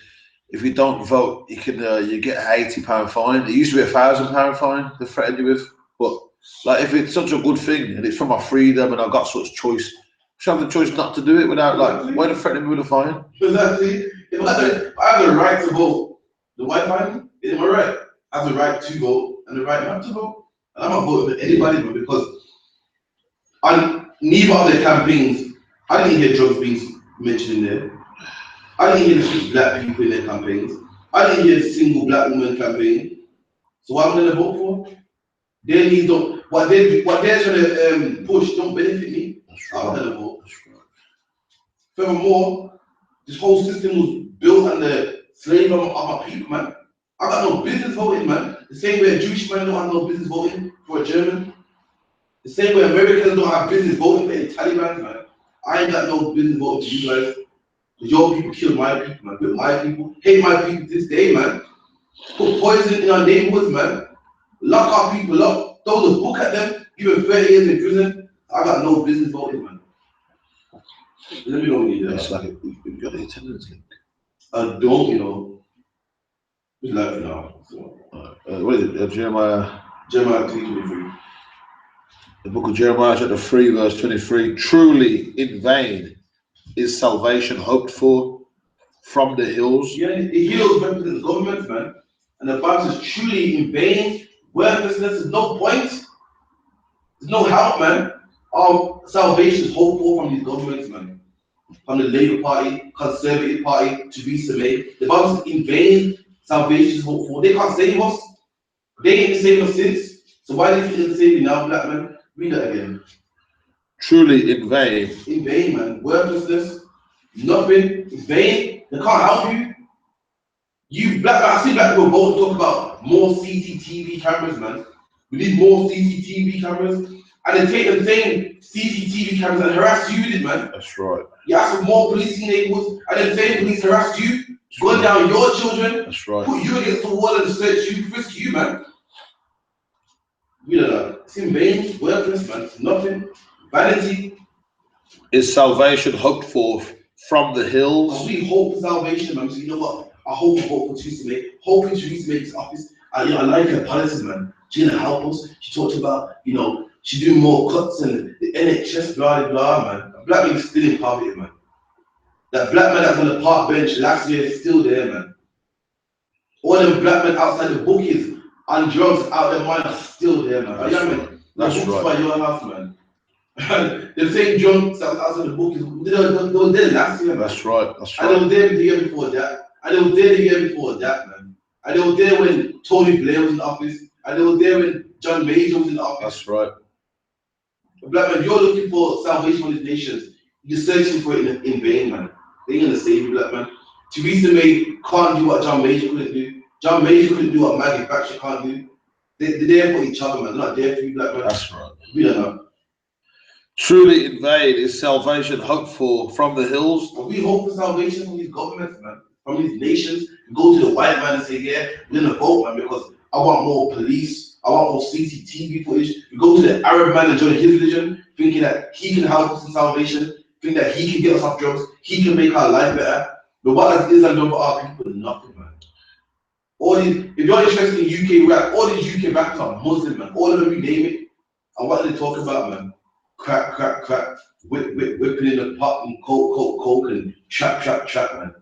if you don't vote, you can you get an £80 fine. It used to be £1,000 fine they threatened you with, but like if it's such a good thing and it's for my freedom and I've got such choice, I should have the choice not to do it without like why they threaten me with a fine? Exactly. If I have the right to vote, the white man is my right. I have the right to vote and the right not to vote. And I'm not voting for anybody, but because on neither of their campaigns, I didn't hear drugs being mentioned in there. I didn't hear black people in their campaigns. I didn't hear a single black woman campaign. So what am I gonna vote for? Their needs don't, what they're trying to push don't benefit me. I'm not gonna vote. Furthermore, this whole system was built on the slavery of my people, man. I got no business voting, man. The same way a Jewish man don't have no business voting for a German. The same way Americans don't have business voting for the Taliban, man. I ain't got no business voting for you guys. Because your people killed my people, man. Killed my people, hate my people this day, man. Put poison in our neighborhoods, man. Lock our people up. Throw the book at them. Give them 30 years in prison. I got no business voting, man. Let me know you It's like you've got the attendance link. I don't, you know. It's like now. So. What is it? Jeremiah 3:23. The book of Jeremiah chapter 3 verse 23. Truly in vain is salvation hoped for from the hills. Yeah, the hills represent the government, man. And the Bible says truly in vain, worthlessness is no point. There's no help, man. Salvation is hoped for from these governments, man. From the Labour Party, Conservative Party, Theresa May. The Bible says in vain, salvation is hoped for. They can't save us. They ain't saved us since. So why do you think they're saving now, black man? Read that again. Truly in vain. In vain, man. Worthlessness, nothing, in vain. They can't help you. You black, I see black people both talk about more CCTV cameras, man. We need more CCTV cameras. And they take them same CCTV cameras and harass you with it, man. That's right. You ask for more policing neighborhoods, and then same police harass you, gun down your children, That's right. put you against the wall and search you, frisk you, man. You know, it's in vain, worthless, man. It's nothing. Vanity. Is salvation hoped for from the hills? And we hope for salvation, man. So you know what? I hope we vote for Theresa May. Hoping Theresa May's office. I like her policies, man. She's gonna help us. She talked about, you know, she doing more cuts and the NHS, blah, blah, man. A black man is still in poverty, man. That black man that's on the park bench last year is still there, man. All them black men outside the bookies on drugs out their mind are still there, man. You know what I mean? That's books right. by your house, man. The same drunks that was outside the book is they were there last year, man. That's right. That's And they right. were there the year before that. And they were there the year before that, man. And they were there when Tony Blair was in office. And they were there when John Major was in office. That's right. Black man, you're looking for salvation for these nations. You're searching for it in vain, man. They ain't gonna save you, black man. Theresa May can't do what John Major couldn't do. John Major couldn't do what Maggie Thatcher can't do. They're there for each other, man. They're not there for you, black man. That's right. We don't know. Truly in vain is salvation hoped for from the hills. And we hope for salvation from these governments, man. From these nations. We go to the white man and say, yeah, we're gonna vote, man, because I want more police. I want more CCTV footage. We go to the Arab man and join his religion, thinking that he can help us in salvation, thinking that he can get us off drugs, he can make our life better. But what has Islam done for our people? Nothing, man. All these, if you're interested in UK rap, all these UK rappers are Muslim, man. All of them, you name it. And what they talk about, man? Crack, whipping in the pot and coke, and trap, man.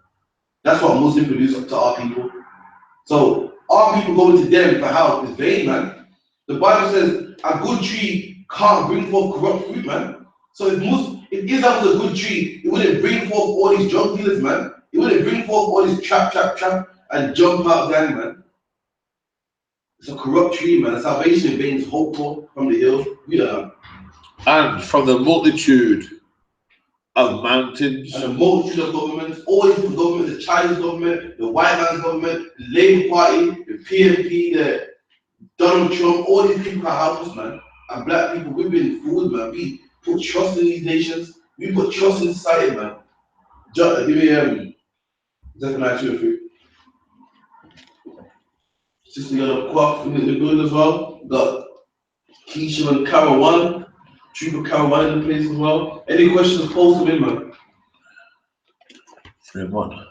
That's what Muslims produce to our people. So our people going to them for help is vain, man. The Bible says a good tree can't bring forth corrupt fruit, man. So if Islam was a good tree, it wouldn't bring forth all these drug dealers, man. It wouldn't bring forth all these trap, and jump out gang, man. It's a corrupt tree, man. Salvation in vain is hopeful from the hills. We don't know. And from the multitude of mountains. And a multitude of governments, all these different governments, the Chinese government, the white man's government, the Labour Party, the PMP, the Donald Trump, all these people can help us, man. And black people, we've been fooled, man. We put trust in these nations. We put trust in society, man. Give me Zephaniah 2 and 3. Sister got a quaff in the building as well. Got Keisha and Carol 1. Trooper Carol 1 in the place as well. Any questions, post them in, man. 3 and 1.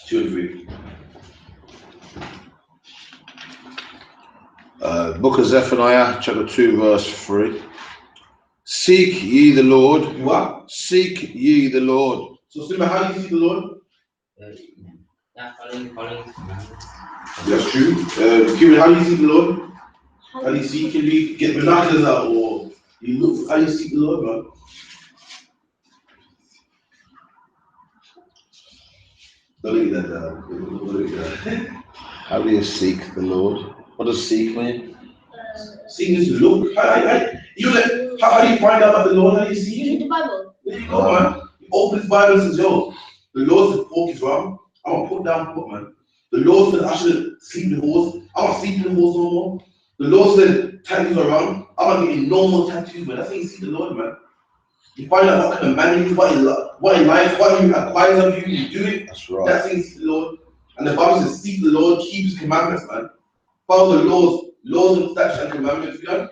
2 and 3. Book of Zephaniah, chapter 2, verse 3. Seek ye the Lord. You what? Seek ye the Lord. So, Simba, how do you seek the Lord? Following commandments. That's true. Kieran, how do you seek the Lord? How do you seek? Can we get binoculars out or you look? How do you seek the Lord, man? Don't eat that down. Don't eat that. How do you seek the Lord? What does seek mean? Seeking is to look. How do you find out about the Lord? How do you seek Read Him? the Bible. There you go, man. You open His Bible and says, yo, the Lord said pork is wrong. I'm gonna put down pork, man. The Lord said I shouldn't sleep in the horse. I'm not sleeping in the horse no more. The Lord said tattoos are wrong. I'm not getting no more tattoos, man. That's how you see the Lord, man. You find out what kind of man he is, what he likes, what he requires of you, you do it. That's right. That's how you see the Lord. And the Bible says, seek the Lord, keep His commandments, man. Follow the laws and statutes and commandments, you know?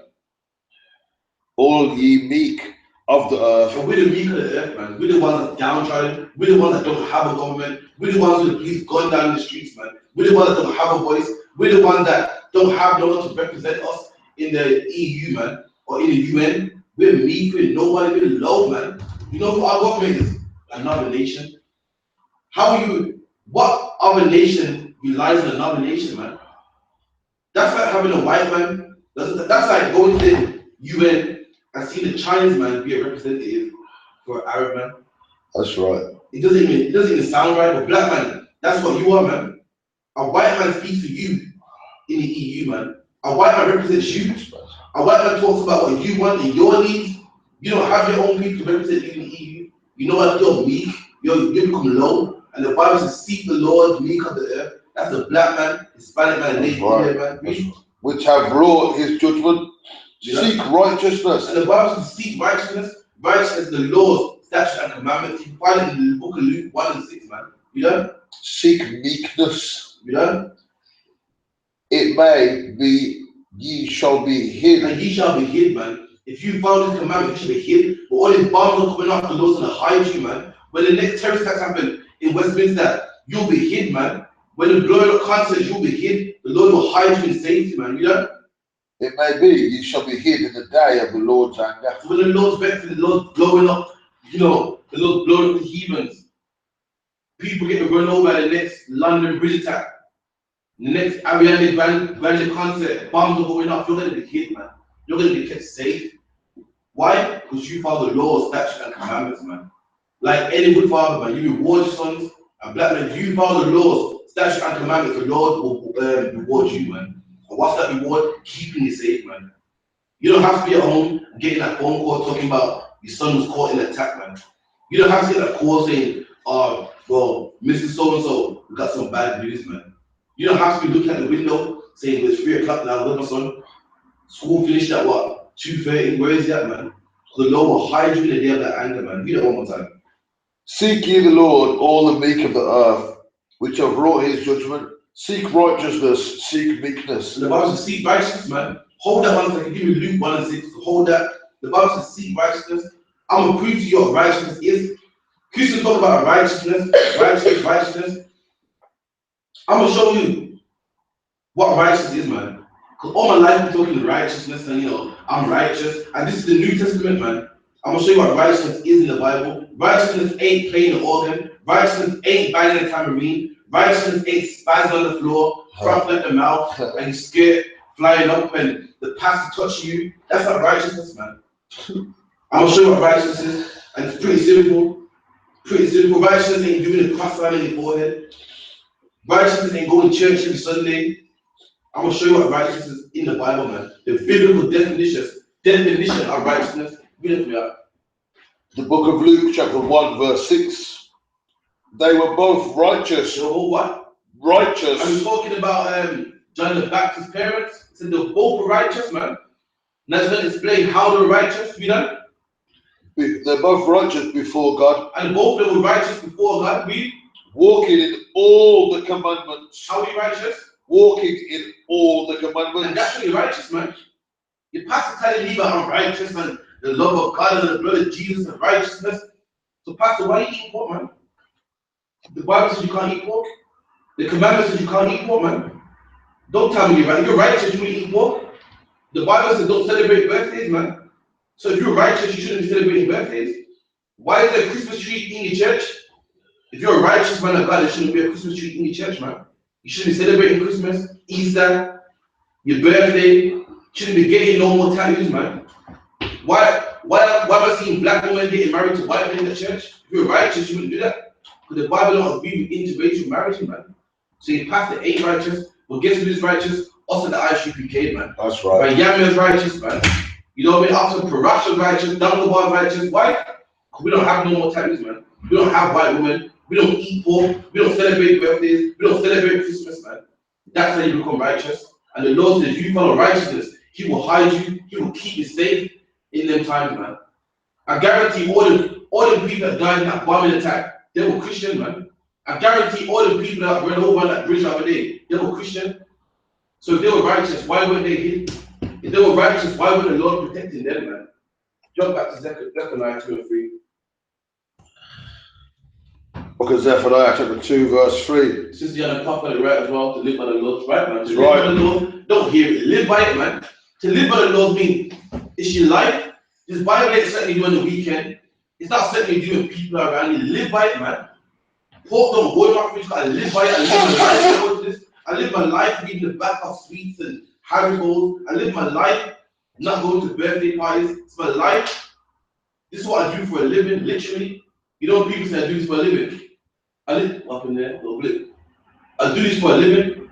All ye meek of the earth. And we're the meek of the earth, man. We're the ones that downtrodden. We're the ones that don't have a government. We're the ones with the police gun down the streets, man. We're the ones that don't have a voice. We're the ones that don't have no one to represent us in the EU, man, or in the UN. We're meek, we're nobody, we're low, man. You know who our government is? Another nation. What other nation relies on another nation, man? That's like having a white man. That's like going to the UN and seeing the Chinese man be a representative for an Arab man. That's right. It doesn't even sound right, but black man, that's what you are, man. A white man speaks to you in the EU, man. A white man represents you. A white man talks about what you want and your needs. You don't have your own people to represent you in the EU. You know what? You're meek. You become low. And the Bible says, seek the Lord, meek of the earth. That's the black man, Hispanic man, Native man. Which have wrought His judgment. Yeah. Seek righteousness. And the Bible says, seek righteousness. Righteousness, the laws, statutes, and commandments. You find it in the book of Luke 1 and 6, man. You know? Seek meekness. You know? It may be ye shall be hid. And ye shall be hid, man. If you found His commandment, you shall be hid. But all these bombs are coming off, the Lord's gonna hide you, man. When the next terrorist attacks happen in Westminster, you'll be hid, man. When the blowing up concerts, you'll be hid. The Lord will hide you in safety, man. You know? It may be ye shall be hid in the day of the Lord's anger. So when the Lord's vexing, the Lord's blowing up, the Lord's blowing up the heathens. People get run over by the next London bridge attack. The next Ariana Grande concert, bombs are going off. You're gonna be hit, man. you're gonna be kept safe. Why? Because you follow the laws, statutes, and commandments, man. Like any good father, man, you reward your sons, and black men, you follow the laws, statutes, and commandments, the Lord will reward you, man. And what's that reward? Keeping you safe, man. You don't have to be at home getting that phone call talking about your son was caught in an attack, man. You don't have to get that call saying, well, Mrs. So-and-so, we got some bad news, man. You don't have to be looking at the window saying, it's 3 o'clock now, where's my son? School finished at what? 2:30, where is that, man? The Lord will hide you in the day of that anger, man. Read it one more time. Seek ye the Lord, all the meek of the earth, which have wrought his judgment. Seek righteousness, seek meekness. And the Bible says, seek righteousness, man. Hold that 1 second. Give me Luke 1:6. Hold that. The Bible says, seek righteousness. I'm going to prove to you what righteousness is. Christians talk about righteousness. I'm going to show you what righteousness is, man. Because all my life we're talking righteousness and, I'm righteous. And this is the New Testament, man. I'm going to show you what righteousness is in the Bible. Righteousness ain't playing the organ. Righteousness ain't banging the tambourine. Righteousness ain't spazzing on the floor, frothing at the mouth, and you're scared, flying up, and the pastor touching you. That's not righteousness, man. I'm going to show you what righteousness is. And it's pretty simple. Righteousness ain't doing a cross line in your forehead. Righteousness ain't going to church every Sunday. I'm going to show you what righteousness is in the Bible, man. The biblical definition of righteousness. Read it for me. The book of Luke, chapter 1, verse 6. They were both righteous. They were all what? Righteous. I'm talking about John the Baptist's parents. It said they were both righteous, man. Now it's going to explain how they were righteous. You know? They're both righteous before God. And both of them were righteous before God. Walking in all the commandments. How are you righteous? Walking in all the commandments. And that's when you're righteous, man. Your pastor telling you about I'm righteous and the love of God and the blood of Jesus and righteousness. So, pastor, why are you eating pork, man? The Bible says you can't eat pork. The commandment says you can't eat pork, man. Don't tell me you're right. You're righteous, you eat pork. The Bible says don't celebrate birthdays, man. So if you're righteous, you shouldn't be celebrating birthdays. Why is there a Christmas tree in your church? If you're a righteous man of God, there shouldn't be a Christmas tree in your church, man. You shouldn't be celebrating Christmas, Easter, your birthday. You shouldn't be getting no more tattoos, man. Why am I seeing black women getting married to white men in the church? If you're righteous, you wouldn't do that. Because the Bible don't agree with interracial marriage, man. So your pastor ain't righteous. Well, guess who's righteous? Us and the I.S.U.P.K, man. That's right. Yami's righteous, man. You know what I mean? After Parasha's righteous, Dungabar righteous. Why? Because we don't have no more tattoos, man. We don't have white women. We don't eat pork. We don't celebrate birthdays. We don't celebrate Christmas, man. That's how you become righteous. And the Lord says, if you follow righteousness, He will hide you. He will keep you safe in them times, man. I guarantee all the people that died in that bombing attack, they were Christian, man. I guarantee all the people that ran over that bridge the other day, they were Christian. So if they were righteous, why weren't they hid? If they were righteous, why weren't the Lord protecting them, man? Jump back to Zephaniah 2 and 3. Book of Zephaniah chapter 2, verse 3. Sister Yana Pop got it right as well, to live by the laws, right, man? To live Right. by the laws, don't hear it, live by it, man. To live by the laws means it's your life. This Bible ain't something you do on the weekend. It's not something you do when people are around you. Live by it, man. Pork don't go in my fridge, I live by it. I live my life. I live my life eating the back of sweets and Haribos. I live my life not going to birthday parties. It's my life. This is what I do for a living, literally. You know, people say I do this for a living. I live up in there, no blip. I do this for a living.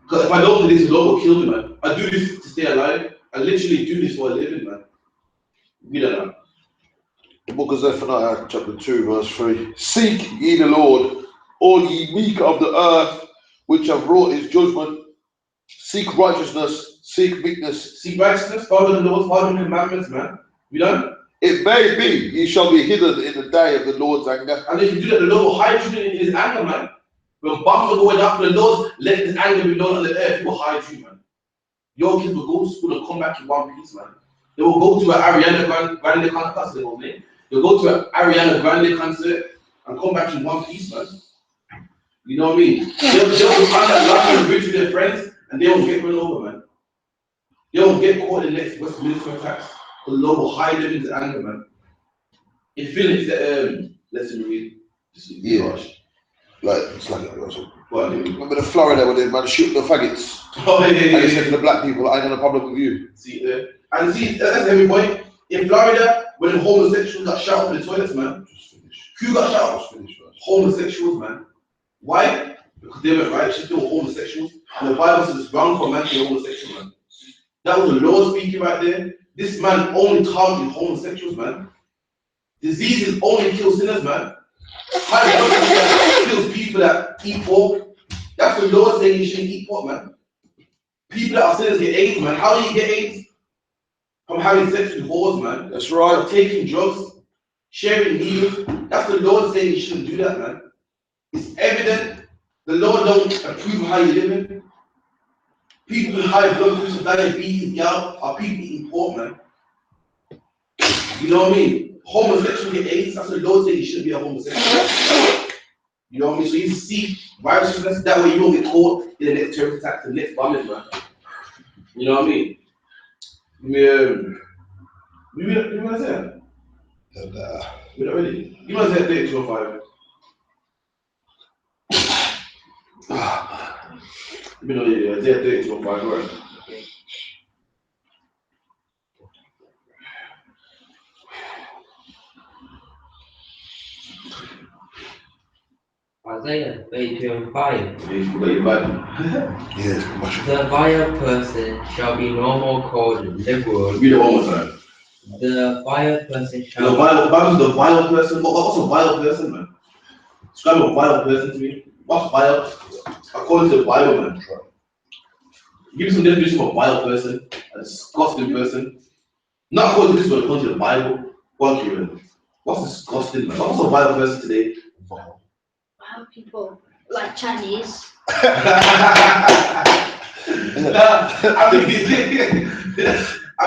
Because if I don't do this, the Lord will kill me, man. I do this to stay alive. I literally do this for a living, man. Read that now. The book of Zephaniah chapter 2, verse 3. Seek ye the Lord, all ye meek of the earth, which have wrought his judgment. Seek righteousness, seek meekness. Seek righteousness, follow the laws, follow the commandments, man. You done? It may be ye shall be hidden in the day of the Lord's anger. And if you do that, the Lord will hide you in his anger, man. When bombs are going after the Lord, let his anger be known on the earth. He will hide you, man. Your kids will go to school and come back in one piece, man. They will go to an Ariana Grande concert, that's their whole name. They'll go to an Ariana Grande concert and come back in one piece, man. You know what I mean? They'll be on that London bridge with their friends and they won't get run over, man. They won't get caught in the next Westminster attacks. The Lord will hide them in his anger, man. In Phillips, let's read. Yeah. Like, it's like, What? remember the Florida where they man shoot the faggots? Oh, yeah, And they said yeah. to the black people, I ain't got a problem with you. See, and see, that's every point. In Florida, when homosexuals got shot up in the toilets, man. Who got shot up? Homosexuals, man. Why? Because they were righteous, they were homosexuals. And the Bible says it's wrong for a man to be homosexual, man. That was the Lord speaking right there. This man only targeted homosexuals, man. Diseases only kill sinners, man. High blood pressure kills people that eat pork. That's the Lord saying you shouldn't eat pork, man. People that are sinners get AIDS, man. How do you get AIDS? From having sex with whores, man. That's right. From taking drugs, sharing needles. That's the Lord saying you shouldn't do that, man. It's evident. The Lord don't approve of how you're living. People with high blood pressure, diabetes, gout, are people eating pork, man. You know what I mean? Homosexual get AIDS. That's the Lord saying you shouldn't be a homosexual. You know what I mean? So you see righteousness, that way you don't get caught in the next terrorist attack, the next bombing, man. You know what I mean? You want to say that? We're not ready. You want to say 3205? You know, yeah, 3205, right? Isaiah 32:5. Yeah, The vile person shall be no more called liberal. Read it one more time. The vile person shall The vile person. What's a vile person, man? Describe a vile person to me. What's vile? According to the Bible, man. Give me some definition of a vile person, a disgusting person. Not according to this one, according to the Bible. What's disgusting, man? What's a vile person today? Wow, people like Chinese. I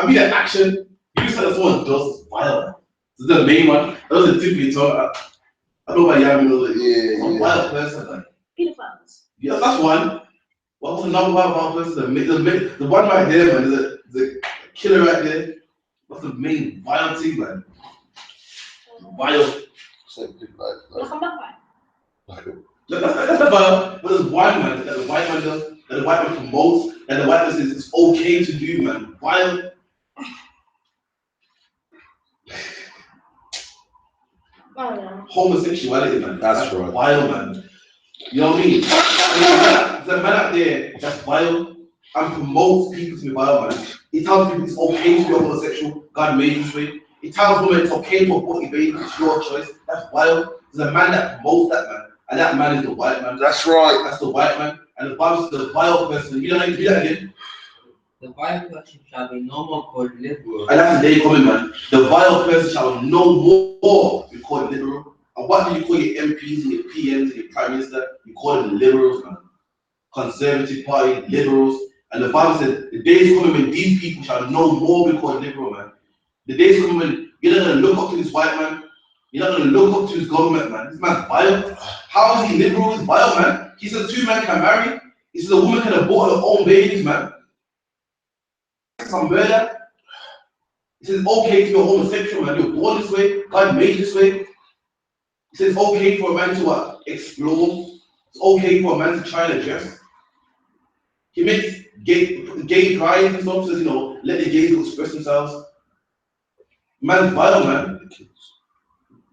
mean, the action. You said that someone does vile. This is the main one. That was a typically talk. I know about Yami knows a vile person. Like, Pedophiles. yeah, that's one. What was another vile person? The one right there, man, is a killer right there. What's the main vile thing, man? Vile. Welcome back. That's the vile. But there's one, man, that the white man does, that the white man promotes, that the white man says it's okay to do, man. Vile. Oh, no. Homosexuality, man. That's right. Vile, man. You know what I mean? There's a man out there that's vile and promotes people to be vile, man. He tells people it's okay to be homosexual. God made you this way. He tells women it's okay for body baby. It's your choice. That's vile. There's a man that promotes that, man. And that man is the white man. That's right. That's the white man. And the Bible says the vile person. You don't have to do that again. the vile person shall be no more called liberal. And that's the day coming, man. The vile person shall no more be called liberal. And what do you call your MPs and your PMs and your Prime Minister? You call them liberals, man. Conservative Party, liberals. And the Bible says the days coming when these people shall no more be called liberal, man. The days coming when you're not going to look up to this white man. You're not going to look up to his government, man. This man's vile. How is he liberal? He's vile, man. He says two men can marry. He says a woman can abort her own babies, man. Some murder. He says it's okay to be a homosexual, man. You're born this way. God made you this way. He says it's okay for a man to what? Explore. It's okay for a man to try and dress. He makes gay pride and stuff, says, you know, let the gays express themselves. Man's vile, man.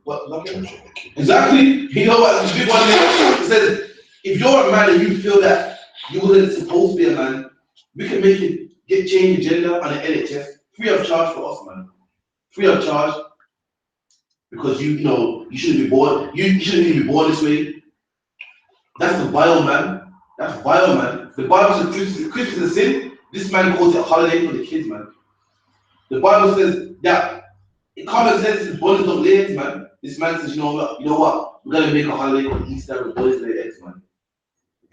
What? Okay. Exactly. You know what? The big one there. He says, if you're a man and you feel that you wasn't supposed to be a man, we can make it change the gender on the NHS free of charge for us, man. Free of charge. Because you know, you shouldn't be born. You shouldn't even be born this way. That's the vile, man. That's vile, man. The Bible says Christmas is a sin. This man calls it a holiday for the kids, man. The Bible says that in common sense is boys don't lay eggs, man. This man says, you know what? We're gonna make a holiday for Easter with boys lay eggs, man.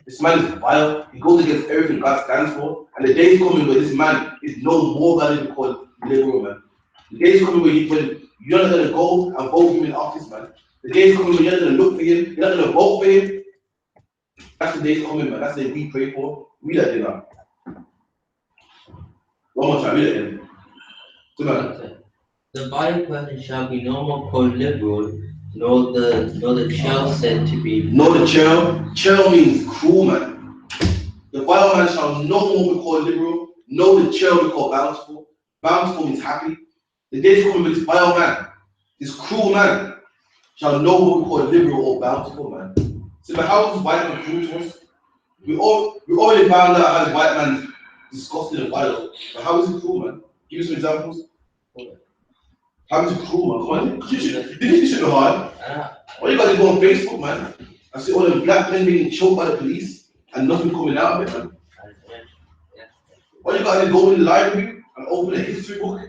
This man is vile. He goes against everything God stands for. And the day is coming where this man is no more going to be called liberal, man. The day is coming when you're not gonna go and vote him in office, man. The day is coming when you're not gonna look for him. You're not gonna vote for him. That's the day coming, man. That's the day we pray for. Read that dinner. One more time, read it again. Come on. The vile person shall be no more called liberal. No, the child said to be. No, the chair means cruel, man. The vile man shall no more be called liberal, no, the chair will be called bountiful. Bountiful means happy. The days coming with this vile man, this cruel man, shall no more be called liberal or bountiful, man. So, but how is white man cruel to us? We already found out how the white man's disgusting and vile. But how is he cruel, man? Give me some examples. How is he cruel, man? Come on, this shouldn't be hard. All you gotta go on Facebook, man, and see all them black men being choked by the police and nothing coming out of it, man. All you gotta do is go in the library and open a history book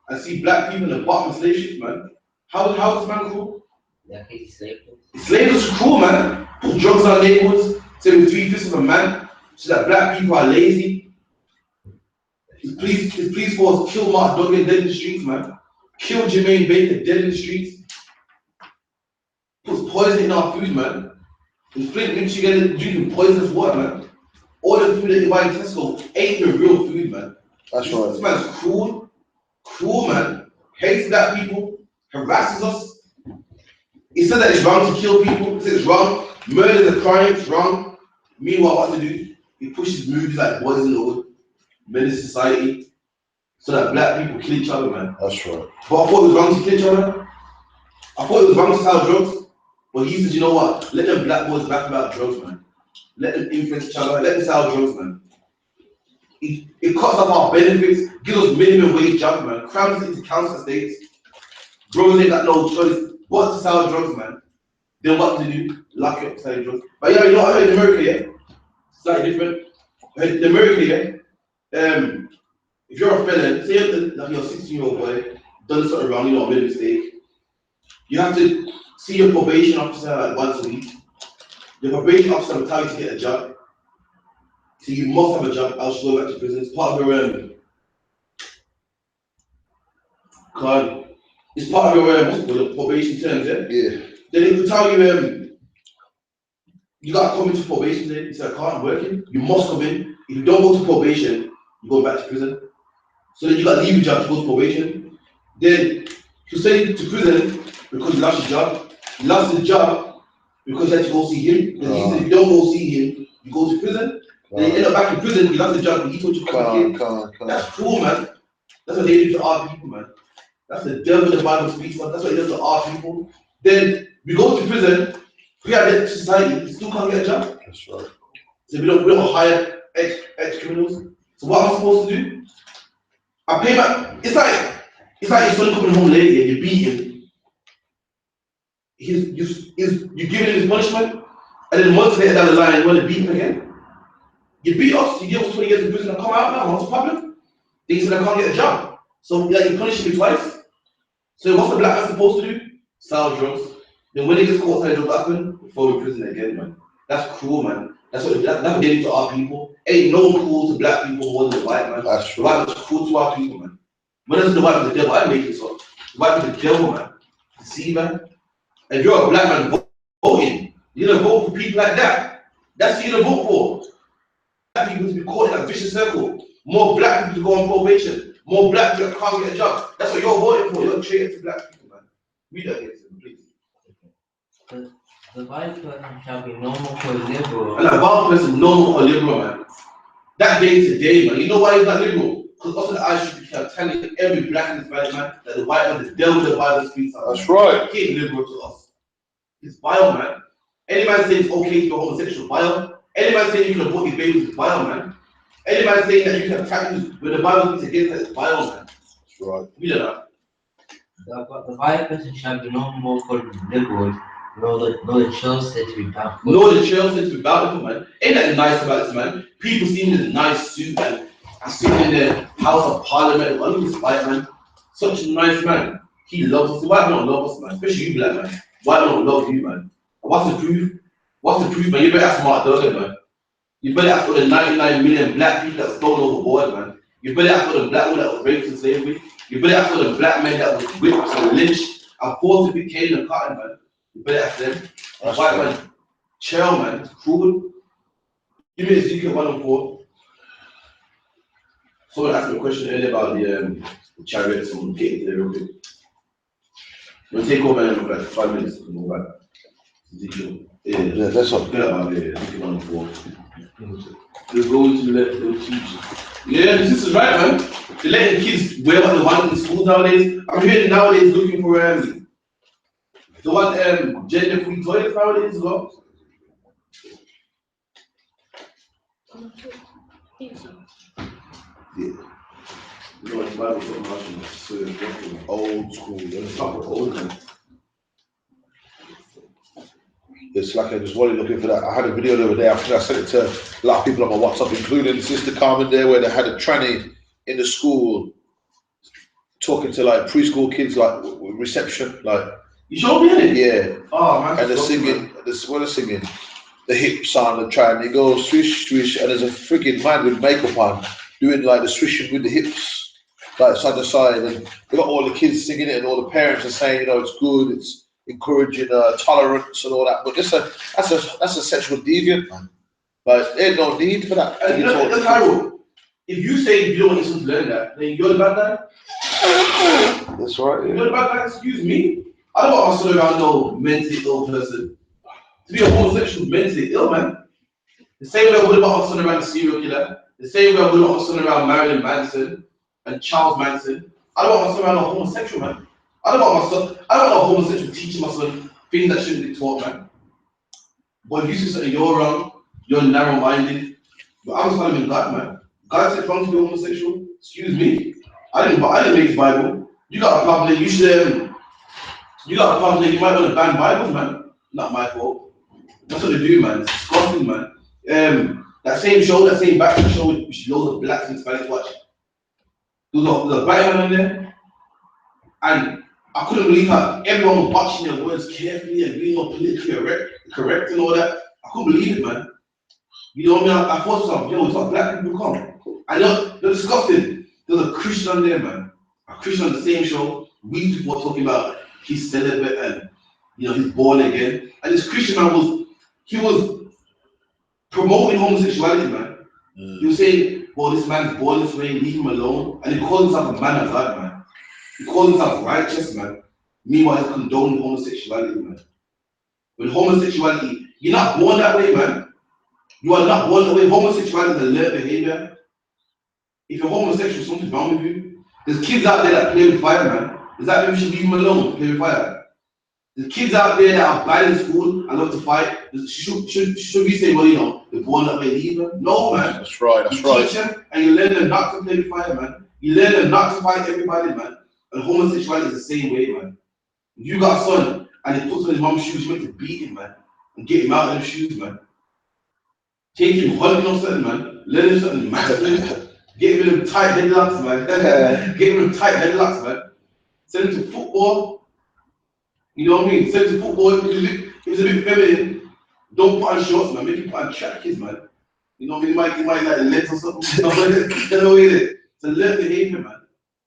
and see black people in the bottom of slave ships, man. How is this man cruel? Yeah, he's slave. Slaves are cruel, man. Put drugs on neighborhoods, say with 3 fists of a man, so that black people are lazy. His police force killed Mark Duggan dead in the streets, man. Killed Jermaine Baker dead in the streets. Puts poison in our food, man. In Flint, Michigan, drinking poisonous water, man. All the food that you buy in Tesco ain't your real food, man. That's right. This man's cruel, man. Hates black people, harasses us. He said that it's wrong to kill people. He said it's wrong. Murder is a crime, it's wrong. Meanwhile, what to do? He pushes movies like Boys in the Hood, Menace Society, so that black people kill each other, man. That's right. But I thought it was wrong to kill each other. I thought it was wrong to sell drugs. But he said, you know what? Let them black boys rap about drugs, man. Let them influence each other. Let them sell drugs, man. It cuts off our benefits, gives us minimum wage jobs, man. Crowds into council estates. Bros ain't got no choice but to sell drugs, man. Then what to do? Lock you up selling drugs. But yeah, you know, I heard in America, yeah, slightly different. I heard in America, yeah, if you're a felon, say like you're a 16-year-old boy, done something wrong, you know, made a mistake, you have to see your probation officer like once a week. Your probation officer will tell you to get a job. So you must have a job, else you go back to prison. It's part of your card. It's part of your probation terms, yeah? Yeah. Then if they tell you you gotta come into probation day, you say I can't work in, you must come in. If you don't go to probation, you go back to prison. So then you gotta leave your job to go to probation. Then you send to prison because you lost your job. You lost the job because you had to go see him. Then he said if you don't go see him, you go to prison. Then you end up back in prison, you lost the job, and he told you to That's cruel, man. That's what they do to our people, man. That's the devil the Bible speaks of. That's what he does to our people. Then we go to prison, we have that society, we still can't get a job. That's right. So we don't hire ex-criminals. So what am I supposed to do? I pay my, it's like your son coming home late and you beat him. You give him his punishment, and then months later down the line, you want to beat him again. You beat us, you give us 20 years in prison, and come out now, what's the problem? Then you said I can't get a job. So yeah, you punish me twice. So what's the black man supposed to do? Sell drugs. Then when they get caught selling drugs, what happen? We throw in prison again, man. That's cruel, man. That's what they do to our people. Ain't no one cruel to black people more than the white man. That's the white man's cruel to our people, man. When is the white man the devil? I make this up. The white man's the devil, man. See, man. If you're a black man voting, you're gonna vote for people like that. That's what you're gonna vote for. Black people to be caught in a vicious circle. More black people to go on probation. More black people can't get a job. That's what you're voting for. You're a traitor to black people, man. Read that against them, please. The vile person shall be no more for liberal. And a vile person no more for liberal, man. That day today, man. You know why he's not liberal? Because also the I.S.U.P.K are telling every black and Hispanic man that the white man is the devil the Bible speaks of. That's right. He ain't liberal to us. It's vile, man. Any man saying it's okay to be homosexual, vile. Any man saying you can abort your babies is vile, man. Any man saying that you can practice when the Bible speaks against that is vile, man. That's right. We don't know. The vile person shall be no more called liberal, nor the child said to be bountiful. No, the child said to be bountiful, man. Ain't that nice about this, man? People see him in a nice suit and sitting in the House of Parliament. Look at this white man. Such a nice man. He loves us. The white man don't love us, man. Especially you, black man. White man don't love you, man. What's the proof? What's the proof, man? You better ask Mark Duggan, man. You better ask for the 99 million black people that stole overboard, man. You better ask for the black woman that was raped in slavery. You better ask for the black men that was whipped and lynched and forced to be cane and cotton, man. You better ask them. The white man, chill, man. It's cruel. Give me Ezekiel 1:4. Someone asked me a question earlier about the chariots, and we'll get into it real quick. We'll take over in like 5 minutes. We'll go back. Ezekiel. Yeah, that's all. Get up out here. Ezekiel on the floor. They're going to let them teach. Yeah, this is right, man. They're letting kids wear what they want in school nowadays. I'm hearing nowadays looking for the one gender-free toilets nowadays as well. Yeah. You know, it's Bible so much, so it's Old school. it's not old, man. It's like I was really looking for that. I had a video the other day. I think I sent it to a lot of people on my WhatsApp, including Sister Carmen there, where they had a tranny in the school talking to like preschool kids, like with reception, like. You showed me it? Yeah. Oh man. And they're singing. What are singing? The hips on the tranny. They go swish swish, and there's a freaking man with makeup on doing like the swishing with the hips, like side to side, and they got all the kids singing it, and all the parents are saying, you know, it's good, it's encouraging tolerance and all that. But that's a sexual deviant, man. Like there's no need for that. And you know, that's how, if you say you don't want your son to learn that, then you're the bad guy. That's right. Yeah. You're the bad guy. Excuse me. I don't want my son around no mentally ill person. To be a homosexual, mentally ill, man. The same way I would about my son around a serial killer. The same way I would about my son around Marilyn Manson and Charles Manson. I don't want my son around a homosexual, man. I don't want a homosexual teaching my son things that shouldn't be taught, man. But if you say something you're wrong, you're narrow-minded. But I'm following God, man. God said wrong to be homosexual. Excuse me. I didn't make his Bible. You got a problem, you should you got a problem, you might want to ban Bibles, man. Not my fault. That's what they do, man. It's disgusting, man. That same show, that same back show with loads of blacks and Spanish watch. There's a black man in there. And I couldn't believe how everyone was watching their words carefully and being all politically correct and all that. I couldn't believe it, man. You know what I mean? I thought to myself, yo, it's not black people come. I know, they're disgusting. There's a Christian on there, man. A Christian on the same show. Weeks before talking about he's celibate and, you know, he's born again. And this Christian man was promoting homosexuality, man. He was saying, well, this man's born this way, leave him alone. And he calls himself a man of God, man. He calls himself righteous, man. Meanwhile, he's condoning homosexuality, man. When homosexuality, you're not born that way, man. You are not born that way. Homosexuality is a learned behavior. If you're homosexual, something's wrong with you. There's kids out there that play with fire, man. Does that mean we should leave them alone to play with fire? There's kids out there that are bad in school and love to fight. Should we say, well, you know, they're born that way, leave them? No, man. That's right. That's you right. Teach them and you learn them not to play with fire, man. You learn them not to fight everybody, man. And homosexuality is the same way, man. If you got a son and he puts on his mom's shoes, you meant to beat him, man. And get him out of the shoes, man. Take him hunting or something, man. Learn him something massive. Get him in tight headlocks, man. Get him in tight headlocks, man. Send him to football. You know what I mean? Send him to football. If he's a bit feminine, don't put on shorts, man. Make him put on trackers, man. You know what I mean? He might like the legs or something. You know what I mean? It's a learned behavior, man.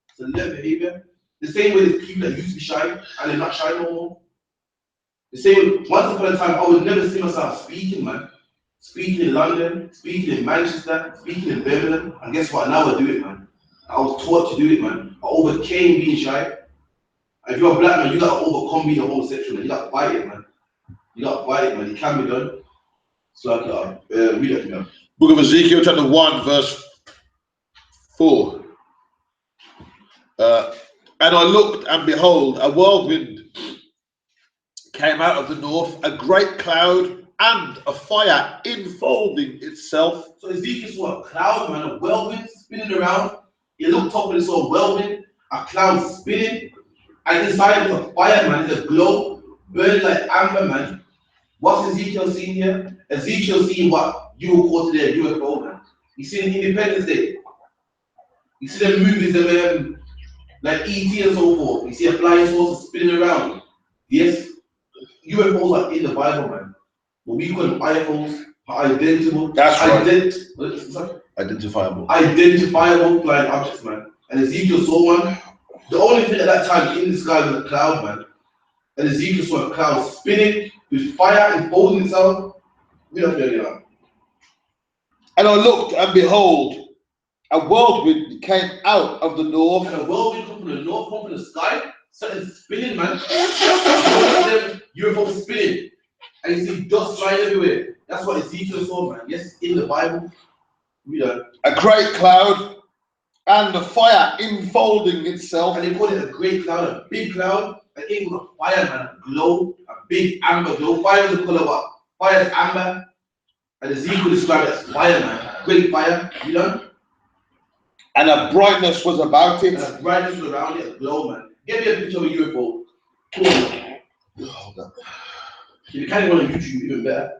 It's a learned behavior. The same way there's people that used to be shy and they're not shy no more. The same, once upon a time, I would never see myself speaking, man. Speaking in London, speaking in Manchester, speaking in Birmingham, and guess what? Now I do it, man. I was taught to do it, man. I overcame being shy. And if you're a black man, you gotta overcome being a homosexual, man. You gotta fight it, man. You gotta fight it, man. It can be done. So I can read it now. Book of Ezekiel, chapter 1, verse 4. And I looked, and behold, a whirlwind came out of the north, a great cloud, and a fire enfolding itself. So Ezekiel saw a cloud, man, a whirlwind spinning around. He looked up and he saw a whirlwind, a cloud spinning, and inside was a fire, man, it's a glow, burning like amber, man. What's Ezekiel seeing here? Ezekiel seeing what you will call today a UFO, man. You see Independence Day. You see them movies, them like E.T. and so forth. You see a flying saucer spinning around. Yes, UFOs are in the Bible, man. But we call them UFOs, identical. That's right. Identifiable. Identifiable flying objects, man. And Ezekiel saw one. The only thing at that time in the sky was a cloud, man. And Ezekiel saw a cloud spinning with fire enfolding itself. We don't know that. And I looked, and behold, a whirlwind came out of the north. And a whirlwind come from the north, come from the sky. something spinning, man. Them UFOs spinning, and you see dust flying everywhere. That's what Ezekiel saw, man. Yes, in the Bible. Read that. A great cloud and the fire enfolding itself. And they call it a great cloud, a big cloud. Like it was a fire, man, a glow, a big amber glow. Fire is the color of what? Fire is amber. And Ezekiel described it as fire, man. A great fire, you know? And a brightness was about it. And a brightness was around it, a glow, man. Get me a picture of a UFO. Come on, man. If you can't go on YouTube, even better.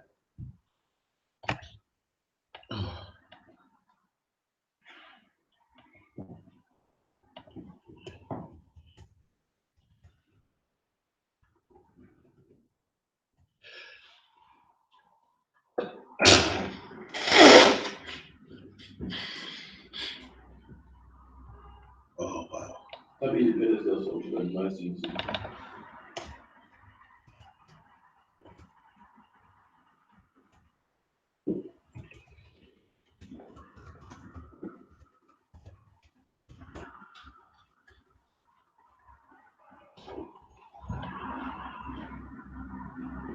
Oh wow. Happy Independence Day, so it's very nice to see.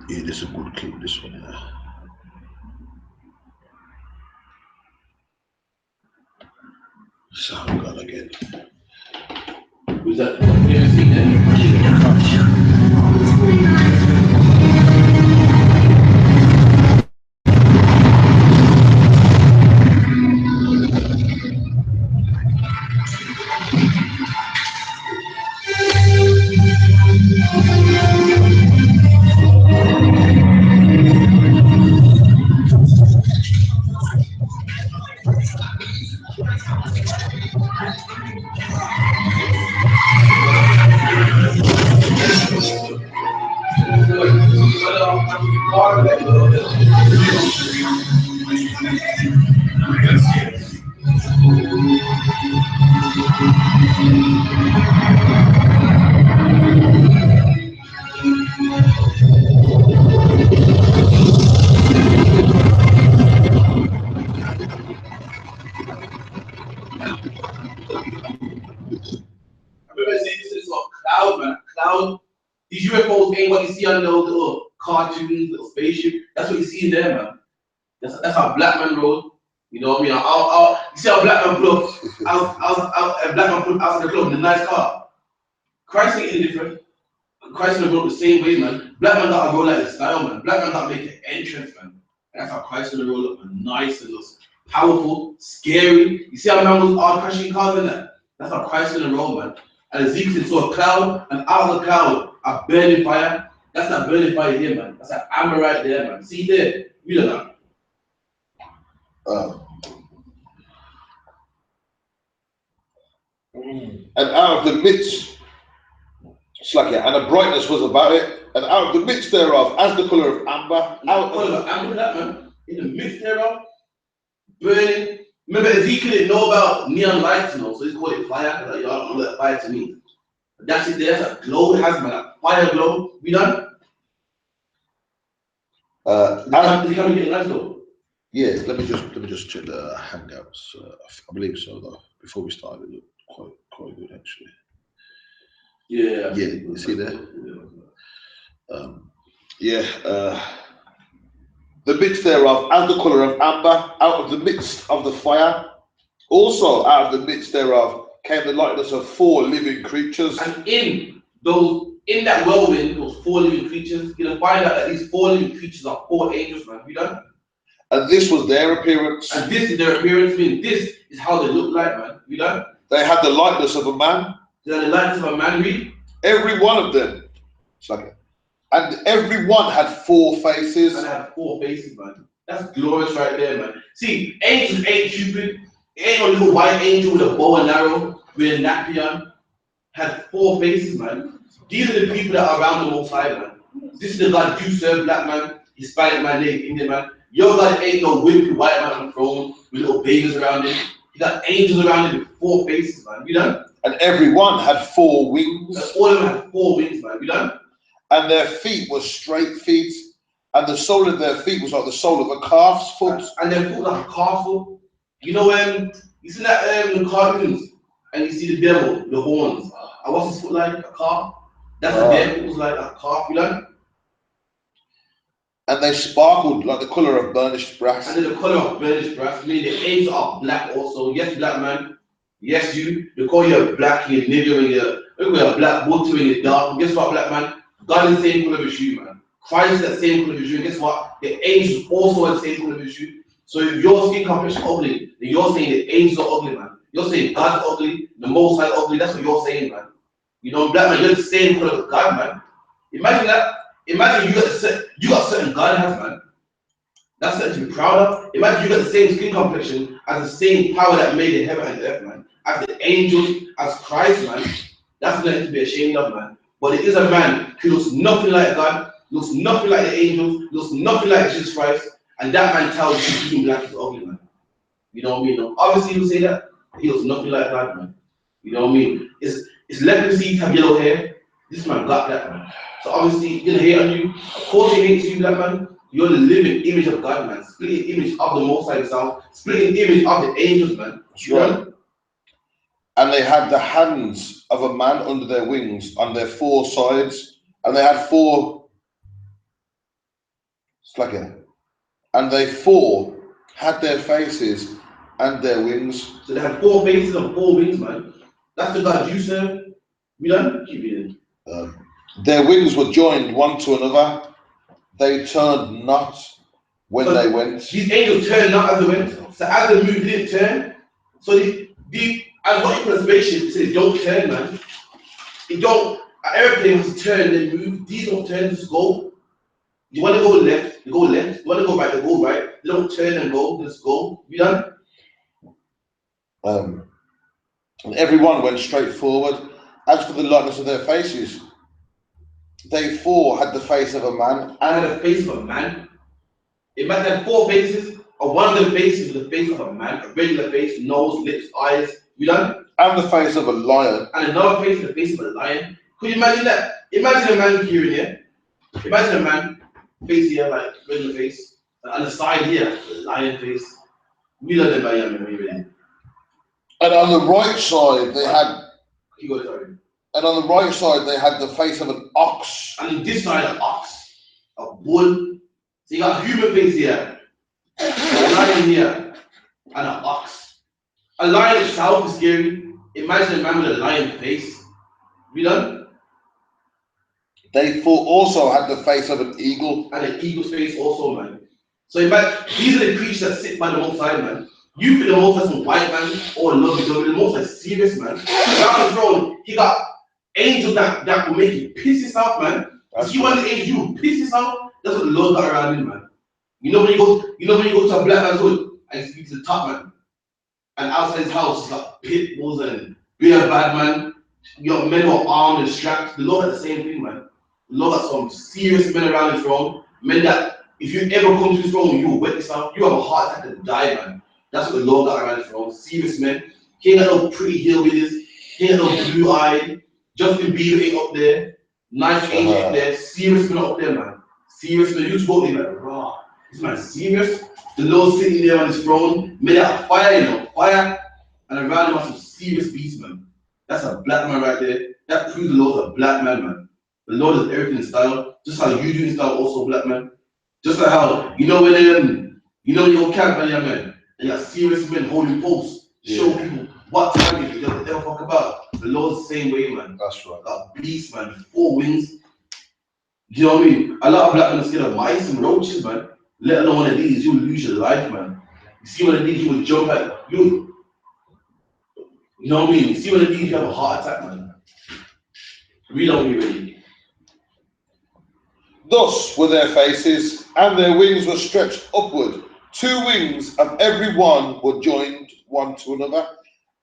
Yeah, this is a good clip, this one, yeah. Sound God again. Was that you ever seen that? Cloud, man, cloud. These UFOs ain't what you see on those little cartoons, little spaceship. That's what you see in there, man. That's how black man roll. You know what I mean? You see how black man pull up, a black man pull up outside the club in a nice car. Christ ain't any different. Christ gonna roll the same way, man. Black man gotta roll like a style, man. Black man gotta make an entrance, man. That's how Christ gonna roll up, man. Nice and looks powerful, scary. You see how man was all crashing cars in that? That's how Christ gonna roll, man. And Ezekiel saw a cloud, and out of the cloud, a burning fire. That's that burning fire here, man. That's that amber right there, man. See there? Read it now. And out of the midst, it's like it, and a brightness was about it, and out of the midst thereof, as the colour of amber, out of amber, that man, in the midst thereof, burning. Remember, Ezekiel didn't know about neon lights, you know, so he called it fire. Like, y'all don't know that fire to me. That's it. There's a glow. It has, man, a fire glow. We done? Is he coming to get lights though? Yeah, let me just check the hangouts. I believe so though. Before we started, it looked quite good actually. Yeah. Yeah, you see there? The midst thereof, as the colour of amber, out of the midst of the fire. Also out of the midst thereof came the likeness of 4 living creatures. And in that whirlwind, those 4 living creatures, you're gonna find out that these 4 living creatures are 4 angels, man. You done? And this was their appearance. And this is their appearance, meaning this is how they look like, man. You done? They had the likeness of a man. They had the likeness of a man, read? Every one of them. It's like, and every one had 4 faces. And they had 4 faces, man. That's glorious right there, man. See, angels ain't stupid. It ain't no little white angel with a bow and arrow with a nappy on. Had 4 faces, man. These are the people that are around the Most High, man. This is the God you serve, black man, Hispanic man, Native Indian man. Your God ain't no wimpy white man on the throne with little babies around him. He got angels around him with 4 faces, man. You done? And every one had 4 wings. And all of them had 4 wings, man. You done? And their feet were straight feet, and the sole of their feet was like the sole of a calf's foot. And their foot like a calf's foot. You know when you see that the cartoons and you see the devil, the horns. and what's his foot like? A car. That's what their foot was like, a car, you know? And they sparkled like the colour of burnished brass. And then the colour of burnished brass, meaning the angels are black also. Yes, black man. Yes, you. They call you a black, you're nigger, you're a black water in the dark. Guess what, black man? God is the same colour as you, man. Christ is the same colour as you. And guess what? The angels also are the same colour as you. So if your skin complexion is ugly, then you're saying the angels are ugly, man. You're saying God's ugly, the Most High ugly. That's what you're saying, man. You know, black man, you're the same colour as God, man. Imagine that. Imagine you got certain God has, man. That's something to be proud of. Imagine you got the same skin complexion as the same power that made the heaven and earth, man. As the angels, as Christ, man. That's nothing to be ashamed of, man. But it is a man who looks nothing like God, looks nothing like the angels, looks nothing like Jesus Christ, and that man tells you being black is ugly, man. You know what I mean? Obviously, you say that he looks nothing like God, man. You know what I mean? It's leprosy to have yellow hair. This man got that, man. So obviously, he didn't hate on you. Of course, he hates you, black man. You're the living image of God, man. Splitting image of the Most High himself. Splitting image of the angels, man. That's right. And they had the hands of a man under their wings on their 4 sides. And they had 4. It's like a. And they 4 had their faces and their wings. So they had 4 faces and 4 wings, man. That's the God you serve. We don't keep reading. Their wings were joined one to another. They turned not when they went. These angels turned not as they went. So as they moved, they didn't turn. So as what you put a spaceship, it says don't turn, man. It don't. An airplane has to turn, then move. These don't turn, just go. You want to go left, you go left. You want to go right, you go right. They don't turn and go, just go. You done? And everyone went straight forward. As for the likeness of their faces, they 4 had the face of a man. And had the face of a man. Imagine had 4 faces, and one of the faces was the face of a man, a regular face, nose, lips, eyes. You done? And the face of a lion. And another face, the face of a lion. Could you imagine that? Imagine a man here and here. Imagine a man, face here, like regular face, and on the side here, a lion face. We don't know about you, really. And on the right side, they had. You go, sorry. And on the right side, they had the face of an ox. And on this side, an ox, a bull. So you got a human face here, a lion here, and an ox. A lion itself is scary. Imagine a man with a lion face. We done? They 4 also had the face of an eagle. And an eagle's face also, man. So imagine, these are the creatures that sit by the Most High, man. You think the Most High some white man or lovely dog, the Most High serious, man. Around the throne, he got angels that will make you piss yourself, man. If you want the angels, you will piss yourself. That's what the Lord got around him, man. You know when you go to a black man's hood and you speak to the top man, and outside his house, he's got pit bulls and beer bad man. Your men who are armed and strapped. The Lord got the same thing, man. The Lord got some serious men around his throne. Men that if you ever come to his throne, you will wet yourself. You have a heart attack and die, man. That's what the Lord got around his throne. Serious men. He ain't got no pretty hillbillies. He ain't got no blue eyed. Justin Bieber ain't up there. Nice angel up there. Serious men up there, man. Serious men. You spoke to him like, raw. This man serious. The Lord sitting there on his throne, made out of fire, you know, fire, and around him are some serious beasts, man. That's a black man right there. That proves the Lord's a black man, man. The Lord is everything in style, just how you do in style, also black man. Just like how when you go camp, man, and you got serious men holding posts, show people what time it is, don't ever fuck about. The Lord's the same way, man. That's right. Got beast, man, 4 wings. You know what I mean? A lot of black men are scared of mice and roaches, man. Let alone one of these, you'll lose your life, man. You see one of these, you will jump at you. You know what I mean? You see one of these, you have a heart attack, man. Read on me, really. Thus were their faces, and their wings were stretched upward. 2 wings of every one were joined one to another,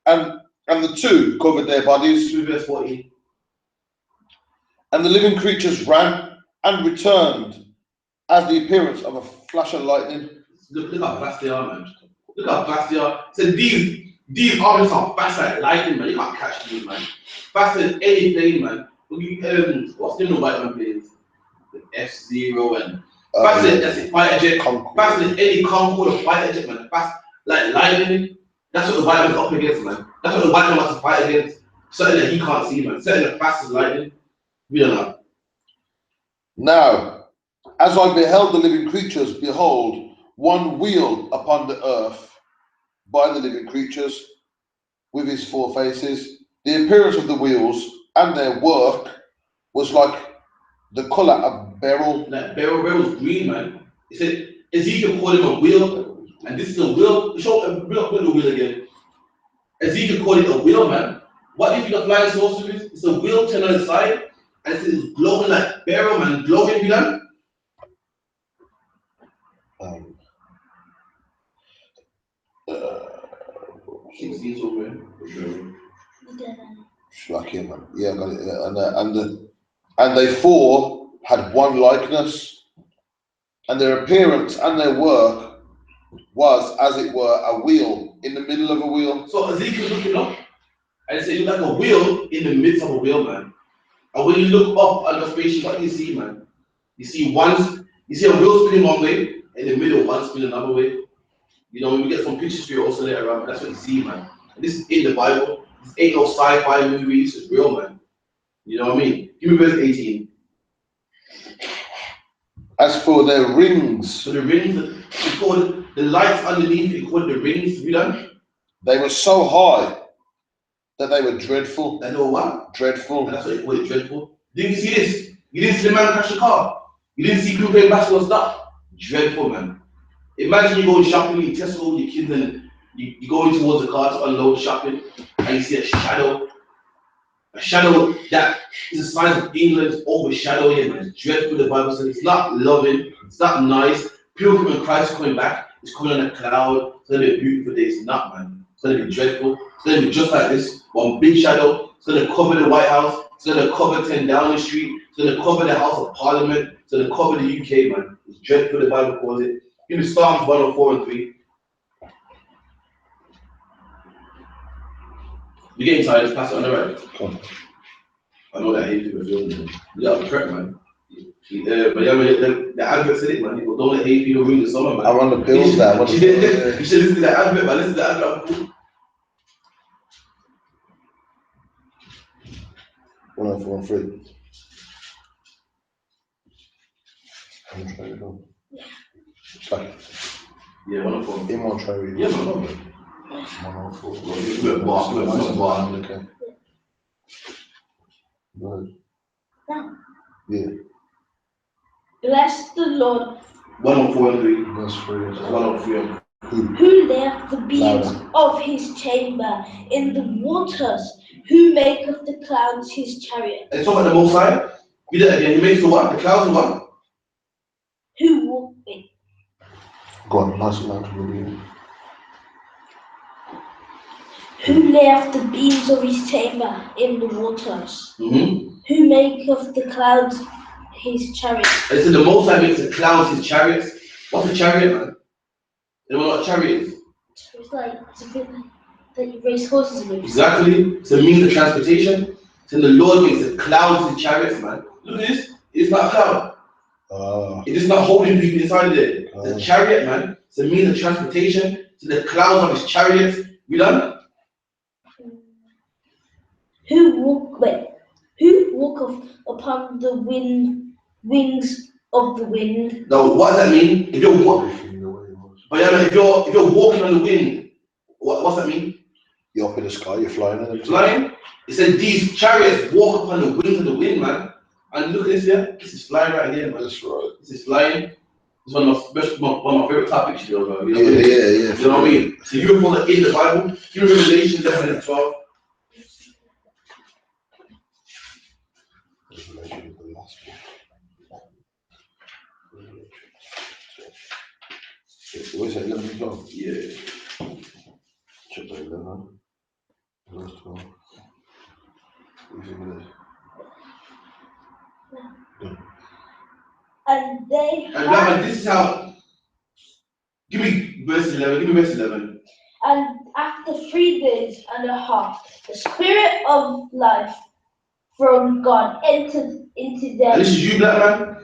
and the 2 covered their bodies. 2 verse 14. And the living creatures ran and returned as the appearance of a flash of lightning. Look how fast they are, man. Look how fast they are. So these objects are fast like lightning, man. You can't catch these, man. Faster than any plane, man. What's the name of white man planes? The F-0 and faster than fighter jet. Faster than any Concorde or fighter jet, man. Fast like lightning. That's what the white man's up against, man. That's what the white man wants to fight against. Something that he can't see, man. Something that fast as lightning. We don't know. Now, as I beheld the living creatures, behold, one wheel upon the earth by the living creatures with his 4 faces. The appearance of the wheels and their work was like the colour of beryl. That barrel's green, man. It said Ezekiel called him a wheel, and this is a wheel. Show a wheel again. Ezekiel called it a wheel, man. What if the flying saucer is? It's a wheel turned on the side, and it's glowing like beryl, man. Glowing, you know? 16 over. Shocking, man. Yeah, got it. And they 4 had one likeness, and their appearance and their work was, as it were, a wheel in the middle of a wheel. So Ezekiel looking up, and it said, like a wheel in the midst of a wheel, man. And when you look up at the spaceship, what do you see, man? You see a wheel spinning one way, in the middle, one spinning another way. You know, when we get some pictures for you also later on, that's what you see, man. And this is in the Bible. This ain't no sci-fi movie, this is real, man. You know what I mean? Give me verse 18. As for their rings, So the rings, they called the lights underneath, they called the rings, you know? they were so high that they were dreadful. And they were what? Dreadful. And that's what they call it, dreadful. Didn't you see this? You didn't see the man crash the car. You didn't see people playing basketball stuff. Dreadful, man. Imagine you go shopping in Tesco with your kids and you go in towards the car to unload shopping and you see a shadow that is the size of England overshadowing it, man. It's dreadful, the Bible says. It's not loving, it's not nice. People when Christ is coming back, it's coming on a cloud. It's gonna be a beautiful day. It's not, man. It's gonna be dreadful. It's gonna be just like this, one big shadow. It's gonna cover the White House. It's gonna cover 10 Downing Street. It's gonna cover the House of Parliament. It's gonna cover the UK, man. It's dreadful, the Bible calls it. Give me Psalms 104 and 3. You're getting tired, just pass it on the right. I know that I hate people feeling it. You gotta prep, man. But yeah, the advert said it, man. Don't let hate people ruin the summer, man. I want the pills now. You should listen to the advert, man. Listen to the advert. 104 and 3. I'm trying to go. Sorry. Yeah, 104. In one tray. Yeah, man. 104. Okay. Right. Now, Yeah. bless the Lord 104 and 3. Verse 3. 104. who left the beams of his chamber in the waters, who maketh the clouds his chariot. And talk about the Most High. Read that again. He makes the what? The clouds the what? Who walk with. Go on, nice and loud to read. Who left the beams of his chamber in the waters, who maketh the clouds his chariot. And so the Most High makes the clouds his chariots. What's a chariot, man? You know what a chariot is? It's like it's a bit that you race horses with. Exactly. It's a means of transportation. So the Lord makes the clouds his chariots, man. Look at this. It's not a cloud. It is not holding people inside there. It's a chariot, man. It's a means of transportation. So the clouds of his chariots. We done? Who walketh upon the wings of the wind. Now, what does that mean? If you're walking on the wind, what's that mean? You're up in the sky, you're flying. Flying? It said these chariots walk upon the wings of the wind, man. And look at this here. This is flying right here, man. That's right. This is flying. It's one of my favorite topics, you know. Yeah. You know what I mean? So you're in the Bible. Give me Revelation 12. Revelation is the last book. What is it, 11 and 12? Yeah. Chapter 11, verse 12. And they And this is how. Give me verse 11. And after 3 days and a half, the Spirit of life from God entered into them. And this is you, black man.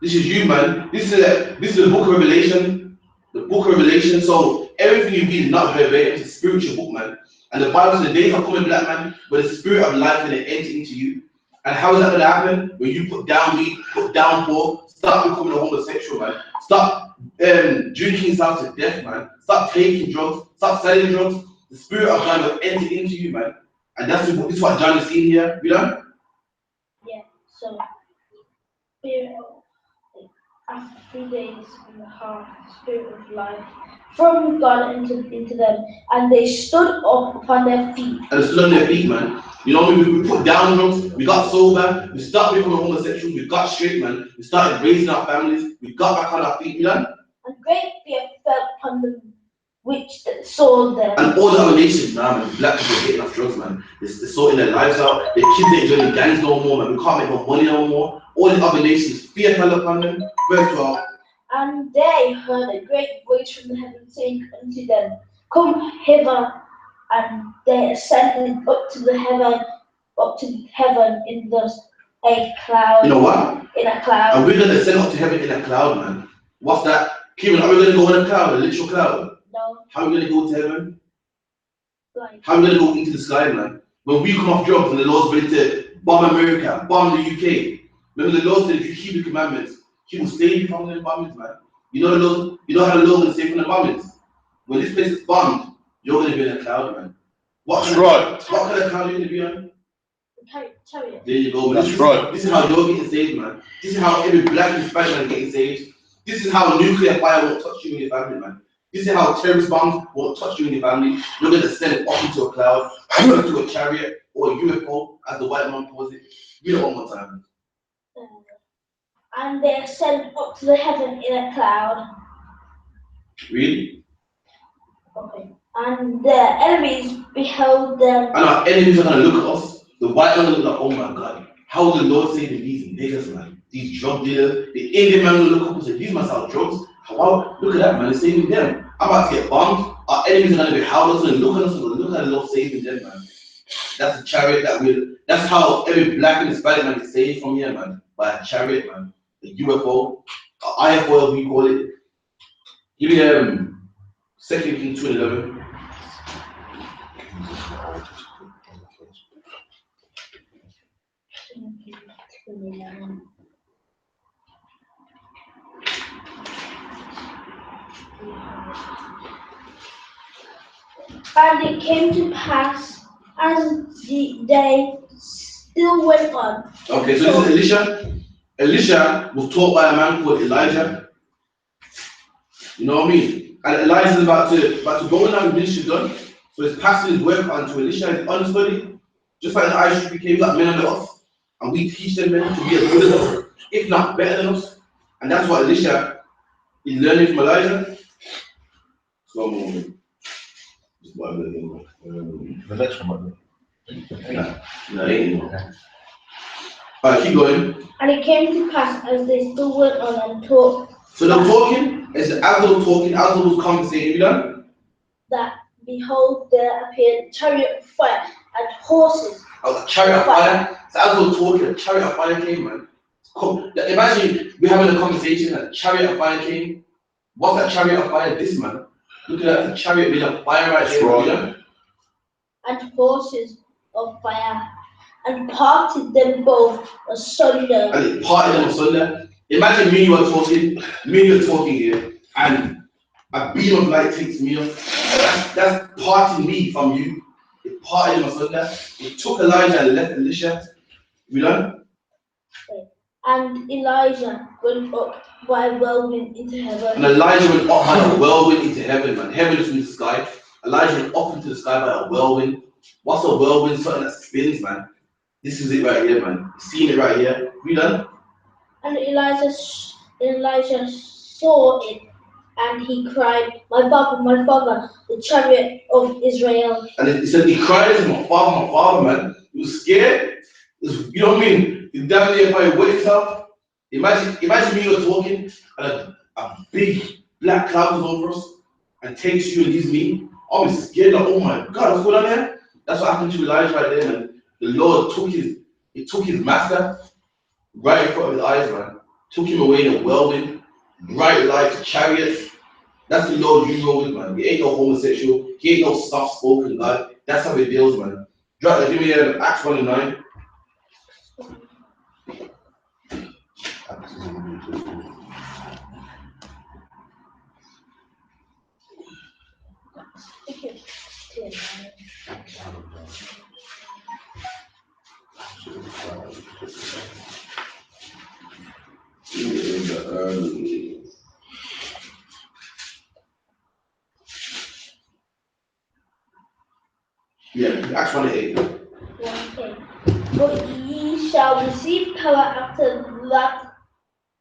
This is you, man. This is the book of Revelation. The book of Revelation. So everything you read is not verbatim. It's a spiritual book, man. And the Bible says the days are coming, black man, where the spirit of life is going to enter into you. And how is that going to happen? When you put down weed, put down pork, start becoming a homosexual, man. Stop drinking yourself to death, man. Stop taking drugs, stop selling drugs. The spirit of God will enter into you, man. And this is what John is seeing here, you know? Yeah, so spirit of, after 3 days and a half, spirit of life from God into them, and they stood up upon their feet. And they stood on their feet, man. You know, we put down drugs, we got sober, we started becoming homosexual, we got straight, man. We started raising our families, we got back on our feet, you know? And great fear fell upon them which saw them. And all the other nations now, man, black people are getting off drugs, man. They're sorting their lives out. Their kids ain't joining gangs no more, man. We can't make no money no more. All the other nations, fear fell upon them. Verse 12. And they heard a great voice from the heaven saying unto them, Come hither. And they ascended up to heaven in a cloud. You know what? In a cloud. And we're gonna ascend up to heaven in a cloud, man. What's that? Kieran, are we gonna go in a cloud, a literal cloud? No. How are we gonna go to heaven? Like. How are we gonna go into the sky, man? When we come off drugs and the Lord's ready to bomb America, bomb the UK. Remember the Lord said if you keep the commandments, He will save you from the bombings, man. You know the Lord, you know how the Lord will save you from the bombings? When this place is bombed, you're gonna be in a cloud, man. What kind of cloud are you gonna be on? Chariot. There you go, man. This is how you're getting saved, man. This is how every black and Hispanic man is getting saved. This is how nuclear fire won't touch you and your family, man. This is how terrorist bombs won't touch you and your family. You're going to send it up into a cloud, into a chariot, or a UFO, as the white man calls it. Read it one more time. And they ascended up to the heaven in a cloud. Really? Okay. And their enemies beheld them. And our enemies are going to look at us. The white man will look like, oh my God, how will the Lord save these niggas, man? These drug dealers. The Indian man will look up and say, these must sell drugs. Wow, look at that, man, it's saving them. I'm about to get bombed. Our enemies are going to be howlers and look at us and look at the Lord saving them, man. That's a chariot that's how every black and Hispanic man is saved from here, man. By a chariot, man. The UFO, I.F.O. we call it. Give me 2 Kings 2:11. And it came to pass as the day still went on. Okay, so this is Elisha. Elisha was taught by a man called Elijah. You know what I mean? And Elijah is about to go now, his ministry done. So he's passing his work on to Elisha, he's unstudied. Just like the I.S.U.P.K, we got men under us. And we teach them men to be as good as us, if not better than us. And that's what Elisha is learning from Elijah. So I'm moving. The next one. No, ain't no. Alright, keep going. And it came to pass as they still went on and talked. So they're talking, as they were talking, as they was conversating, you know? That behold, there appeared a chariot of fire and horses. A chariot of fire. So as we were talking, a chariot of fire came, man. Come, imagine we're having a conversation and a chariot of fire came. What's that chariot of fire? This, man. Look at that, the chariot made of fire right there, you know? And horses of fire, and parted them both asunder. And it parted them asunder. Imagine me and you are talking here, and a beam of light takes me off. That's parting me from you. It parted them asunder. It took Elijah and left Elisha. You know? And Elijah went up by a whirlwind into heaven. And Elijah went up by a whirlwind into heaven, man. Heaven is in the sky. Elijah went up into the sky by a whirlwind. What's a whirlwind? Something that spins, man. This is it right here, man. You seen it right here. You done? And Elijah saw it, and he cried, my father, the chariot of Israel. And he said, he cried to my father, man. He was scared. You know what I mean? He's down there by wakes up. Imagine me you're talking, and a big black cloud is over us and takes you and leaves me. I was scared, like, oh my God, what's going on there? That's what happened to Elijah right there, man. The Lord took his master right in front of his eyes, man. Took him away in a whirlwind, bright lights, chariots. That's the Lord you roll with, man. He ain't no homosexual. He ain't no soft-spoken God. That's how it deals, man. Give me Acts 1:9. Yeah, Acts 1:8. Okay. But ye shall receive power after that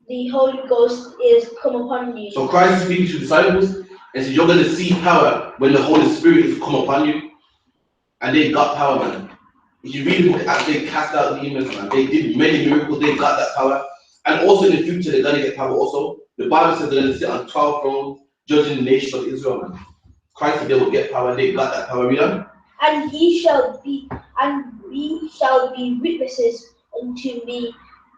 the Holy Ghost is come upon you. So Christ is speaking to disciples and said, you're going to see power when the Holy Spirit is come upon you. And they got power, man. If you read the book, they cast out demons, man. They did many miracles, they got that power. And also in the future, they're going to get power also. The Bible says they're going to sit on 12 thrones, judging the nation of Israel, man. Christ said they will get power, and they got that power, you know? And we shall be witnesses unto me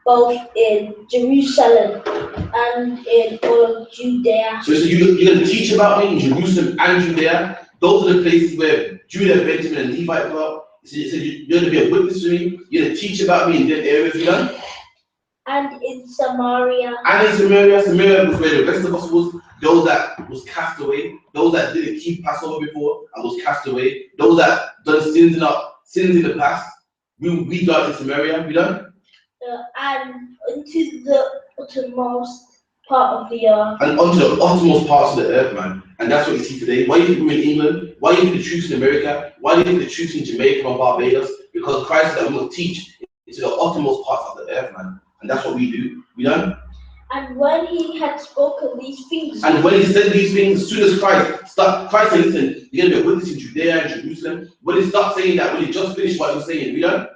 both in Jerusalem and in all of Judea. So you're going to teach about me in Jerusalem and Judea. Those are the places where Judah, Benjamin, and Levite dwell. So you're going to be a witness to me. You're going to teach about me in them areas, you know? And in Samaria. And in Samaria. Samaria was where the rest of us was. Those that was cast away. Those that didn't keep Passover before and was cast away. Those that done sins in the past. We got in Samaria, you know? And unto the uttermost part of the earth. And onto the uttermost parts of the earth, man. And that's what you see today. Why do you think we're in England? Why do you think the troops in America? Why do you think the troops in Jamaica and Barbados? Because Christ said that we will teach into the uttermost parts of the earth, man. And that's what we do. You know? And when he had spoken these things. And when he said these things, as soon as Christ said, listen, you're going to be a witness in Judea and Jerusalem. When he stopped saying that, when he just finished what he was saying, you know?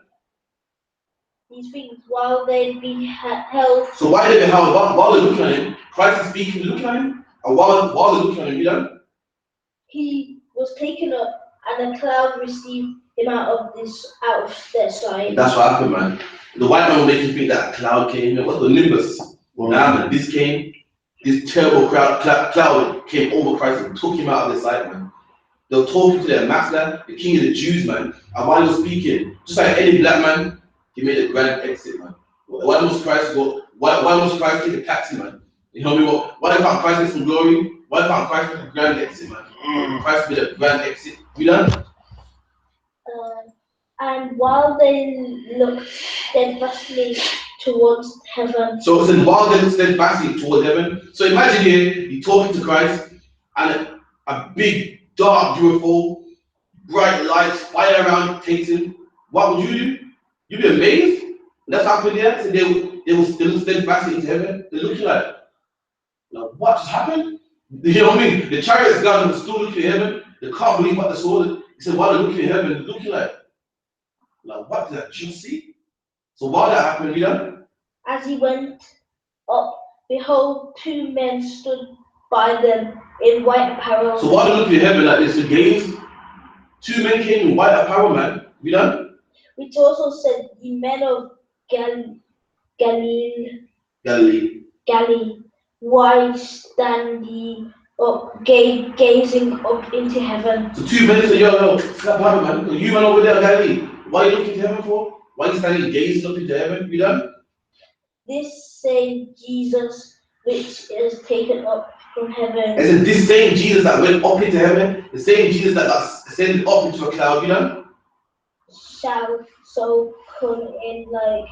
These things while they be held. So why they be held? While they're looking at him, Christ is speaking, looking at him. And while they're looking at him, you know? He was taken up, and a cloud received him out of their sight. That's what happened, man. The white man will make you think that a cloud came. What's the nimbus? Well, nah, man, this terrible cloud came over Christ and took him out of their sight, man. They were talking to their master, the king of the Jews, man. And while he was speaking, just like any black man, he made a grand exit, man. Why must Christ take a taxi, man? You know what I mean? Why can't Christ get some glory? Why can't Christ make a grand exit, man? Christ made a grand exit. You know? And while they looked steadfastly towards heaven. So it's while they looked steadfastly towards heaven. So imagine here, you're talking to Christ, and a big, dark UFO, bright lights, fire around, takes him. What would you do? You'd be amazed. That's happened there. So they look steadfastly into heaven. They're looking like what just happened? You know what I mean? The chariots guys were still looking at heaven. They can't believe what they saw. He said, while they're looking at heaven, they're looking like what did that just see? So while that happened, you know? As he went up, behold, two men stood by them in white apparel. So while they're looking at heaven like this, the gaze, two men came in white apparel, man. You know? Which also said, the men of Galilee, why stand ye up, gazing up into heaven? So two men said, yo, slap heaven, man. You man over there, Galilee. Why are you looking to heaven for? Why are you standing gazing up into heaven? You know? This same Jesus which is taken up from heaven. And so this same Jesus that went up into heaven, the same Jesus that got ascended up into a cloud, you know? Shall so come in like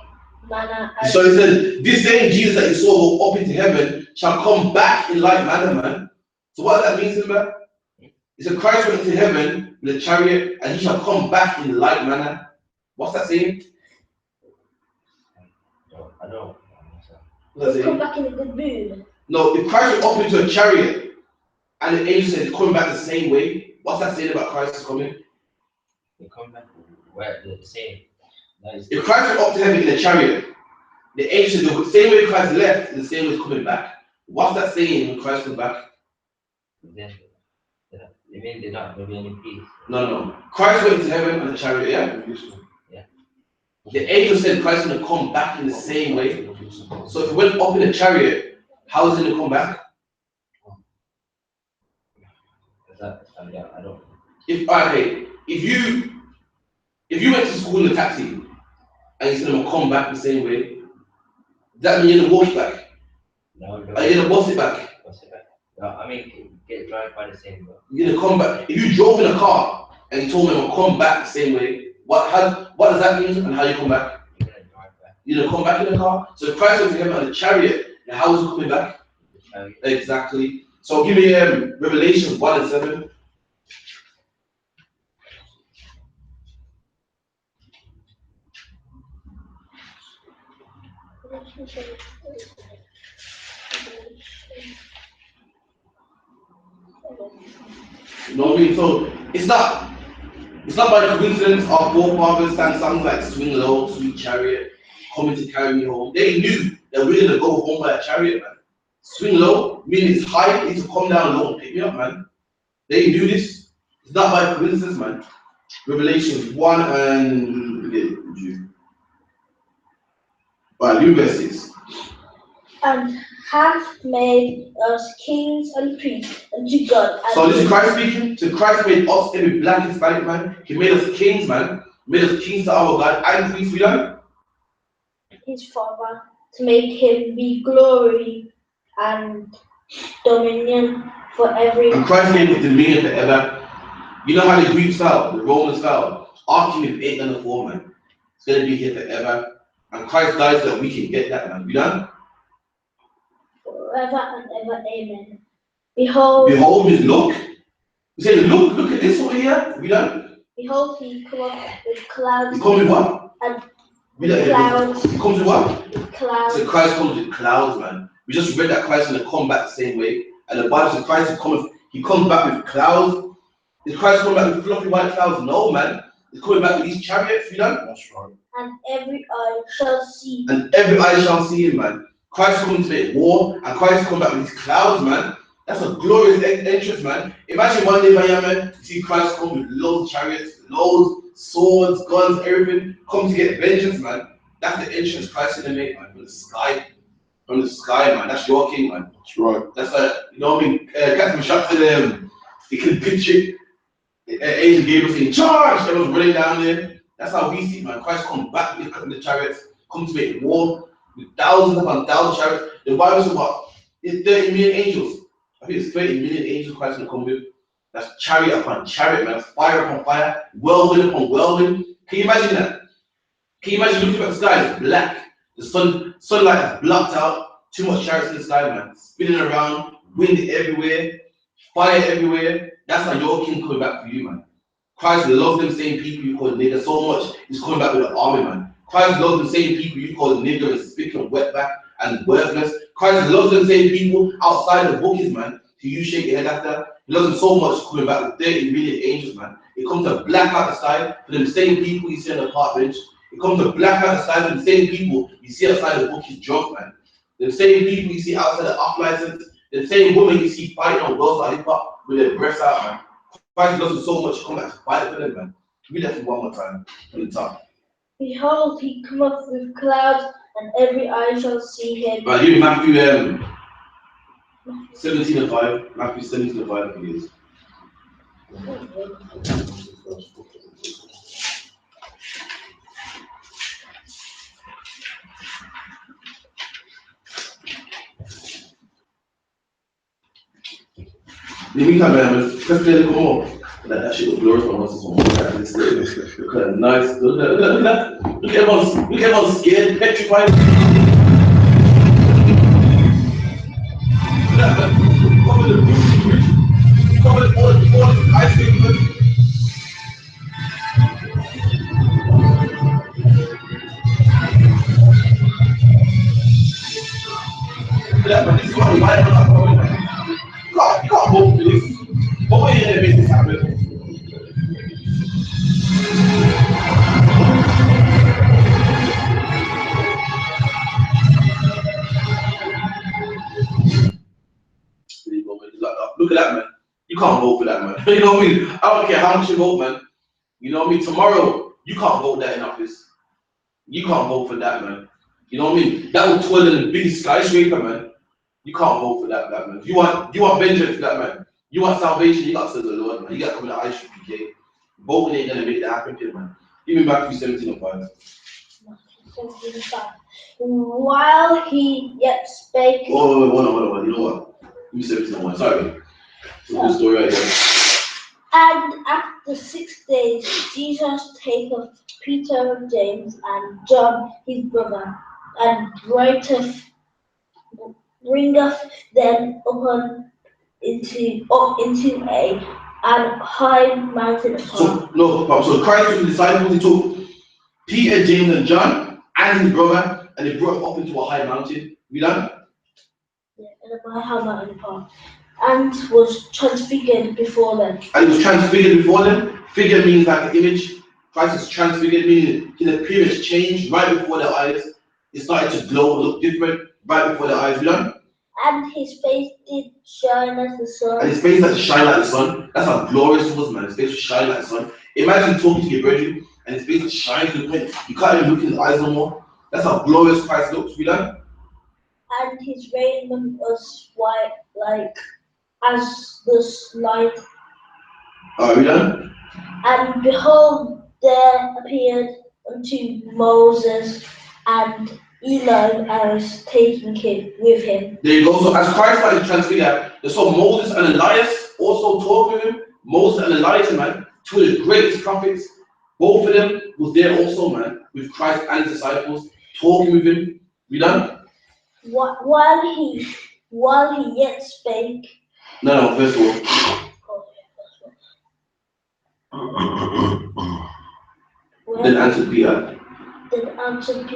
manner. So it says, this same Jesus that you saw go up into heaven shall come back in like manner, man. So what does that mean, Simba? It said Christ went into heaven with a chariot and he shall come back in like manner. What's that saying? I don't. He'll come back in a good mood. No, if Christ went up into a chariot and the angel said he's coming back the same way, what's that saying about Christ is coming? They come back where the same. If Christ went up to heaven in a chariot, the angel said the same way Christ left is the same way he's coming back. What's that saying when Christ comes back? Then, you mean they're not going to be any peace? No. Christ went to heaven on a chariot, yeah? Yeah. The angel said Christ is going to come back in the same way. So if he went up in a chariot, how is he going to come back? I don't. Okay, if you went to school in a taxi and you said I'm gonna come back the same way, does that mean you're gonna walk it back? No, no. Are you gonna bus it back? Bus it back. No, I mean, get drive by the same way. You're gonna come back. If you drove in a car and you told me I'm gonna come back the same way, what does that mean and how you come back? You're gonna drive back. You're gonna come back in the car. So if Christ went to heaven on the chariot, then how is he coming back? The chariot. Exactly. So give me Revelation 1 and 7. You know what I mean? So it's not by coincidence our forefathers sang songs like Swing Low, Sweet Chariot, Coming to Carry Me Home. They knew that we're gonna go home by a chariot, man. Swing low, meaning it's high, it's to come down low and pick me up, man. They knew this. It's not by coincidence, man. Revelation 1 and right, new verses. And hath made us kings and priests unto God. So this is Christ speaking. So Christ made us every black and Hispanic, man. He made us kings, man. Made us kings to our God and priests, we know. His Father, to make him be glory and dominion for every. And Christ gave us dominion forever. You know how the Greeks felt, the Romans felt. Our kingdom ain't gonna fall, man. It's gonna be here forever. And Christ died so that we can get that, man. You know? Forever and ever, amen. Behold, means look. We say, look at this over here. You know? Behold, he cometh with clouds. He comes with what? And clouds. He comes with what? With clouds. So Christ comes with clouds, man. We just read that Christ is gonna come back the same way. And the Bible says Christ he comes back with clouds. Is Christ coming back with fluffy white clouds? No, man. He's coming back with these chariots, you know? That's right. And every eye shall see. And every eye shall see him, man. Christ coming to make war, and Christ coming back with these clouds, man. That's a glorious entrance, man. Imagine one day, man, you see Christ come with loads of chariots, loads, swords, guns, everything, come to get vengeance, man. That's the entrance Christ is gonna make, man, from the sky. From the sky, man. That's your king, man. That's right. That's like, you know what I mean? Captain shot to them. You can picture angel Gabriel saying, charge! They was running down there. That's how we see, man. Christ come back with the chariots, come to make war with thousands upon thousands of chariots. The Bible says what? It's 30 million angels. I think it's 30 million angels Christ gonna come with. That's chariot upon chariot, man. That's fire upon fire, whirlwind upon whirlwind. Can you imagine that? Can you imagine looking at the sky? It's black. The sunlight is blocked out. Too much chariots in the sky, man. Spinning around, wind everywhere, fire everywhere. That's how your king coming back for you, man. Christ loves them same people you call nigger so much, he's coming back with an army, man. Christ loves them same people you call nigger and spick and wetback and worthless. Christ loves them same people outside the bookies, man. Do you shake your head after? He loves them so much, coming back with 30 million angels, man. It comes to black out the sky for them same people you see on the park bench. It comes to black out the sky for the same people you see outside the bookies drunk, man. The same people you see outside the off license, the same women you see fighting on World Star Hip Hop with their breasts out, man. Christ loves them so much, come back to fight for them, man. Read that one more time from the top. Behold, he cometh with clouds, and every eye shall see him. Right, give me Matthew 17 and 5. Matthew 17 and 5, please. In the meantime, man, let's play a little more. That shit was glorious, but I want to see some more. Look at that nice, look at that. Look at everyone scared, petrified. Look at that, man. Cover the roof, cover all the ice cream, man. Look at that, man. This is what we might have going, man. You can't vote for this. What way are you going to make this happen? Look at that, man. You can't vote for that, man. You know what I mean? I don't care how much you vote, man. You know what I mean? Tomorrow, you can't vote that in office. You can't vote for that, man. You know what I mean? That will twirl in the biggest skyscraper, man. You can't vote for that, man. You want vengeance for that, man. You want salvation, you got to serve the Lord, man. You got to come to I.S.U.P.K. voting ain't gonna make that happen, kid, man. Give me Matthew 17:5. While he yet spake. Oh, hold on. You know what? You 17:1. Sorry. It's a good story right here. And after 6 days, Jesus taketh Peter, James, and John his brother, and bringeth them up into an high mountain apart. So Christ took the disciples, he took Peter, James, and John, and his brother, and they brought them up into a high mountain. We done? Yeah, and a high mountain apart. And was transfigured before them. And he was transfigured before them. Figure means like an image. Christ is transfigured, meaning his appearance changed right before their eyes. It started to glow, look different right before their eyes. We done? And his face did shine as the sun. And his face had to shine like the sun. That's how glorious it was, man. His face would shine like the sun. Imagine talking to your brethren and his face would shine to the point you can't even look in his eyes no more. That's how glorious Christ looks. We done? And his raiment was white, like as the light. Alright, we done? And behold, there appeared unto Moses and Elias taking him with him. There you go. So as Christ started transfigured, they saw Moses and Elias also talk with him. Moses and Elias, man, two of the greatest prophets. Both of them was there also, man, with Christ and his disciples, talking with him. We done? While he yet spake. No, first of all. Then answered Peter. Then answered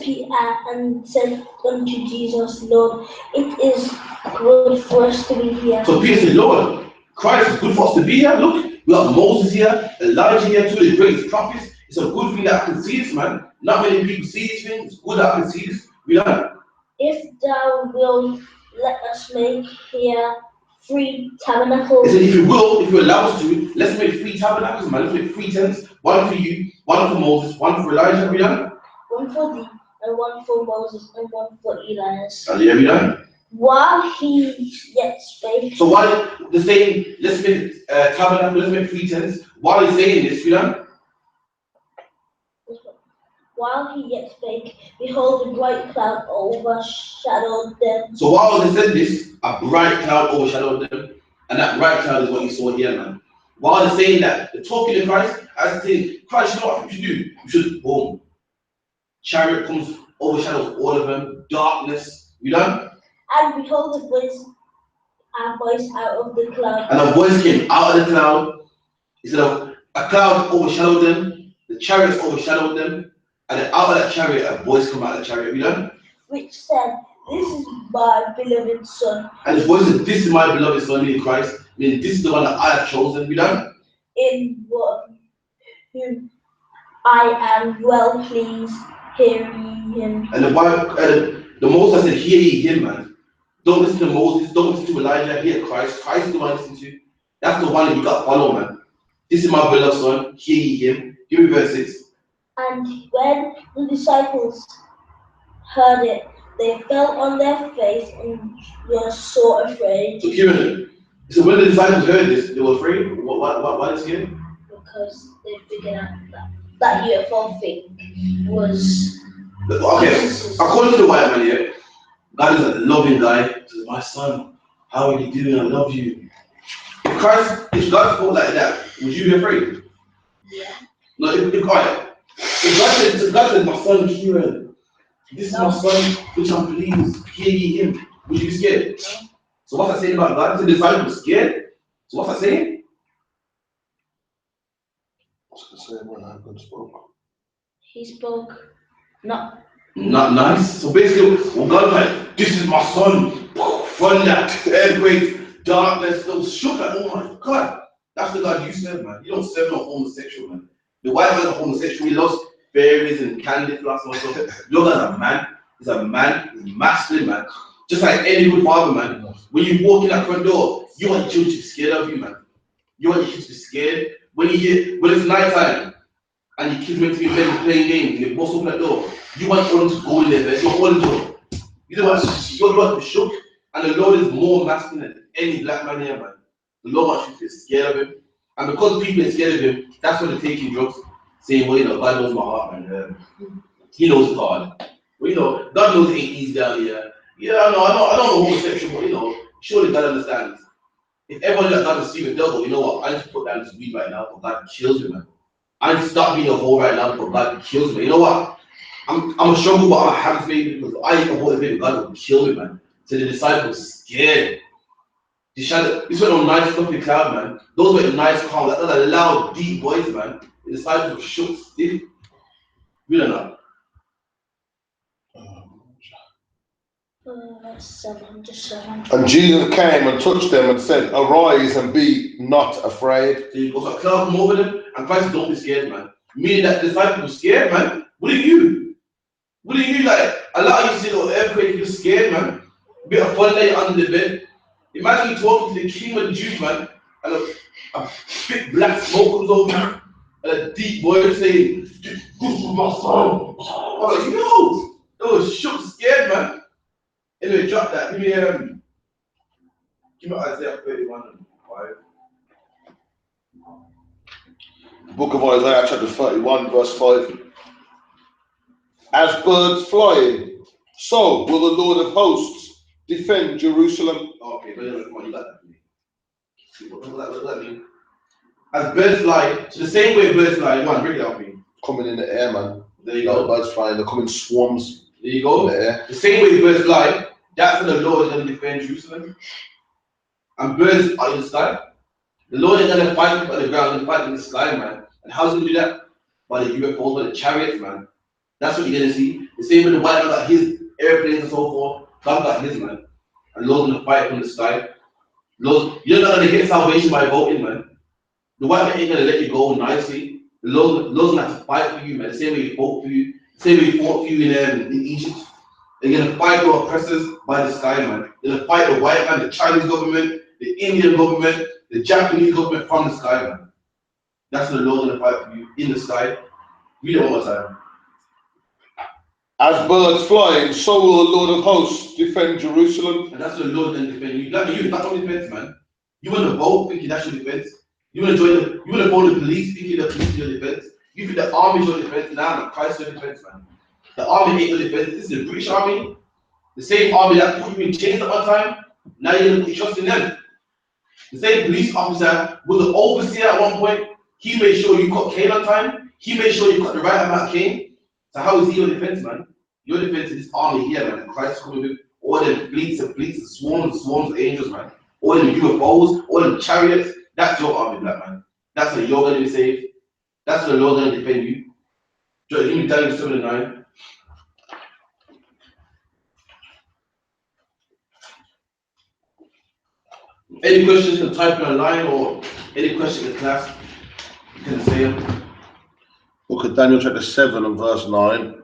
Peter and said unto Jesus, Lord, it is good for us to be here. So Peter said, Lord, Christ is good for us to be here. Look, we have Moses here, Elijah here, two of the greatest prophets. It's a good thing that I can see this, man. Not many people see this thing. It's good that I can see this. We done. If thou wilt, let us make here 3 tabernacles. He said, if you will, if you allow us to, let's make 3 tabernacles, man. Let's make 3 tents. One for you, one for Moses, one for Elijah. We done? One for thee, and one for Moses, and one for Elias. And yeah, we done? While he yet spake. So while they're saying, let's make tabernacle, let's make 3 tents. While he's saying this, we done? While he yet spake, behold, a bright cloud overshadowed them. So while they said this, a bright cloud overshadowed them, and that bright cloud is what you saw here, man. While they're saying that, they're talking to Christ, as they say, Christ, you know what you should do? You should, boom. Chariot comes, overshadows all of them, darkness. You done? And behold, a voice out of the cloud. And a voice came out of the cloud. Instead of a cloud overshadowed them, the chariots overshadowed them, and then out of that chariot, a voice came out of the chariot. You done? Which said, this is my beloved son. And his voice said, this is my beloved son, meaning Christ. Meaning this is the one that I have chosen. You done? In one whom I am well pleased, hearing him. And the Bible, the Moses said, hear ye him, man. Don't listen to Moses, don't listen to Elijah, hear Christ. Christ is the one to listen to. That's the one that you got to follow, man. This is my beloved son, hear ye him. Give me verse 6. And when the disciples heard it, they fell on their face and were so afraid. So Kieran, so when the disciples heard this, they were afraid? Why is it? Because they figured out that UFO thing was... Okay, according to the white man here, God is a loving guy. He says, my son, how are you doing? I love you. If God spoke like that, would you be afraid? Yeah. No, if God said, my son Kieran, this is my son, which I'm pleased, hear ye him. Would you be scared? No. So what's that saying about God? The disciples scared? So what's that saying? What's the same when God spoke? He spoke not nice. So basically, when God was like, this is my son, thunder, earthquake, darkness, those shook like, oh my God, that's the God you serve, man. You don't serve no homosexual, man. The white man's a homosexual, he loves fairies and candy floss and all that. Your guy's a man, he's a masculine, man. Just like any good father, man. When you walk in that front door, you want your children to be scared of you, man. You want your kids to be scared. When it's nighttime, and your kids meant to be in bed playing games, and you bust open that door, you want all them to go in their bed, you want them to, you don't want to be shook, and the Lord is more masculine than any black man here, man. The Lord wants you to be scared of him. And because people are scared of him, that's why they're taking drugs. Saying, well, you know, God knows my heart, and he knows it's hard. Well, you know, God knows it ain't easy down here. Yeah, I don't know homosexual, but you know, surely God understands. If everyone that God is serious, they'll go, you know what, I need to put down this weed right now, but God kills me, man. I need to stop being a whore right now, but God kills me. You know what? I'm a struggle, but I'm a happy baby because I ain't a whore baby, God will kill me, man. So the disciples scared. This went on nice fluffy cloud, man. Those were nice calm, those are loud, deep voice, man. The disciples were shook stiff. We don't know. 7, just 7. And Jesus came and touched them and said, arise and be not afraid. So you go, so a cloud come over them, and Christ said, don't be scared, man. Meaning that the disciples were scared, man. What are you? What are you like? A lot of you see little earthquake, you're scared, man. A bit of fun there under the bed. Imagine you talking to the king of the Jews, man, and a big black smoke comes over, and a deep voice saying, this is my son. I was like, yo, they was shook, scared, man. Anyway, drop that. Give me Isaiah 31 and 5. Book of Isaiah chapter 31 verse 5. As birds flying, so will the Lord of hosts defend Jerusalem. Okay, but come on, you got that for me. See, what does that mean? As birds fly, so the same way birds fly, come on, bring it out for me. Coming in the air, man. There you go. Birds flying, they come in swarms. There you go. In the air. The same way birds fly, that's when the Lord is going to defend Jerusalem. And birds are in the sky. The Lord is going to fight people on the ground and fight in the sky, man. And how's he going to do that? By the UFOs, by the chariots, man. That's what you're going to see. The same way the white man got his airplanes and so forth, God got his, man. And the Lord's going to fight from the sky. Lord, you're not going to get salvation by voting, man. The white man ain't going to let you go nicely. The Lord's going to have to fight for you, man. The same way he fought for you. The same way he fought for you in Egypt. They're going to fight for oppressors by the sky, man. They're going to fight the white man, the Chinese government, the Indian government, the Japanese government from the sky, man. That's what the Lord's going to fight for you in the sky. Read it one more time. As birds flying, so will the Lord of hosts defend Jerusalem. And that's what the Lord's going to defend you. Like you, that's not defense, man. You want to vote thinking that's your defense. You want to join them, you want to phone the police thinking the police is your defense. You think the army is your defense. Nah, Christ is your defense, man. The army ain't your defense. This is the British army. The same army that put you in chains at one time. Now you're going to put trust in them. The same police officer was an overseer at one point. He made sure you got cane on time. He made sure you got the right amount of cane. So how is he your defense, man? Your defense is this army here, man. Christ is coming with all them fleets and swarms of angels, man. All them UFOs, all them chariots. That's your army, black man. That's how you're going to be saved. That's how the Lord's going to defend you. Give me Daniel 7 and 9. Any questions, you can type in online, or any question in class, you can say them. Book of Daniel chapter 7 and verse 9.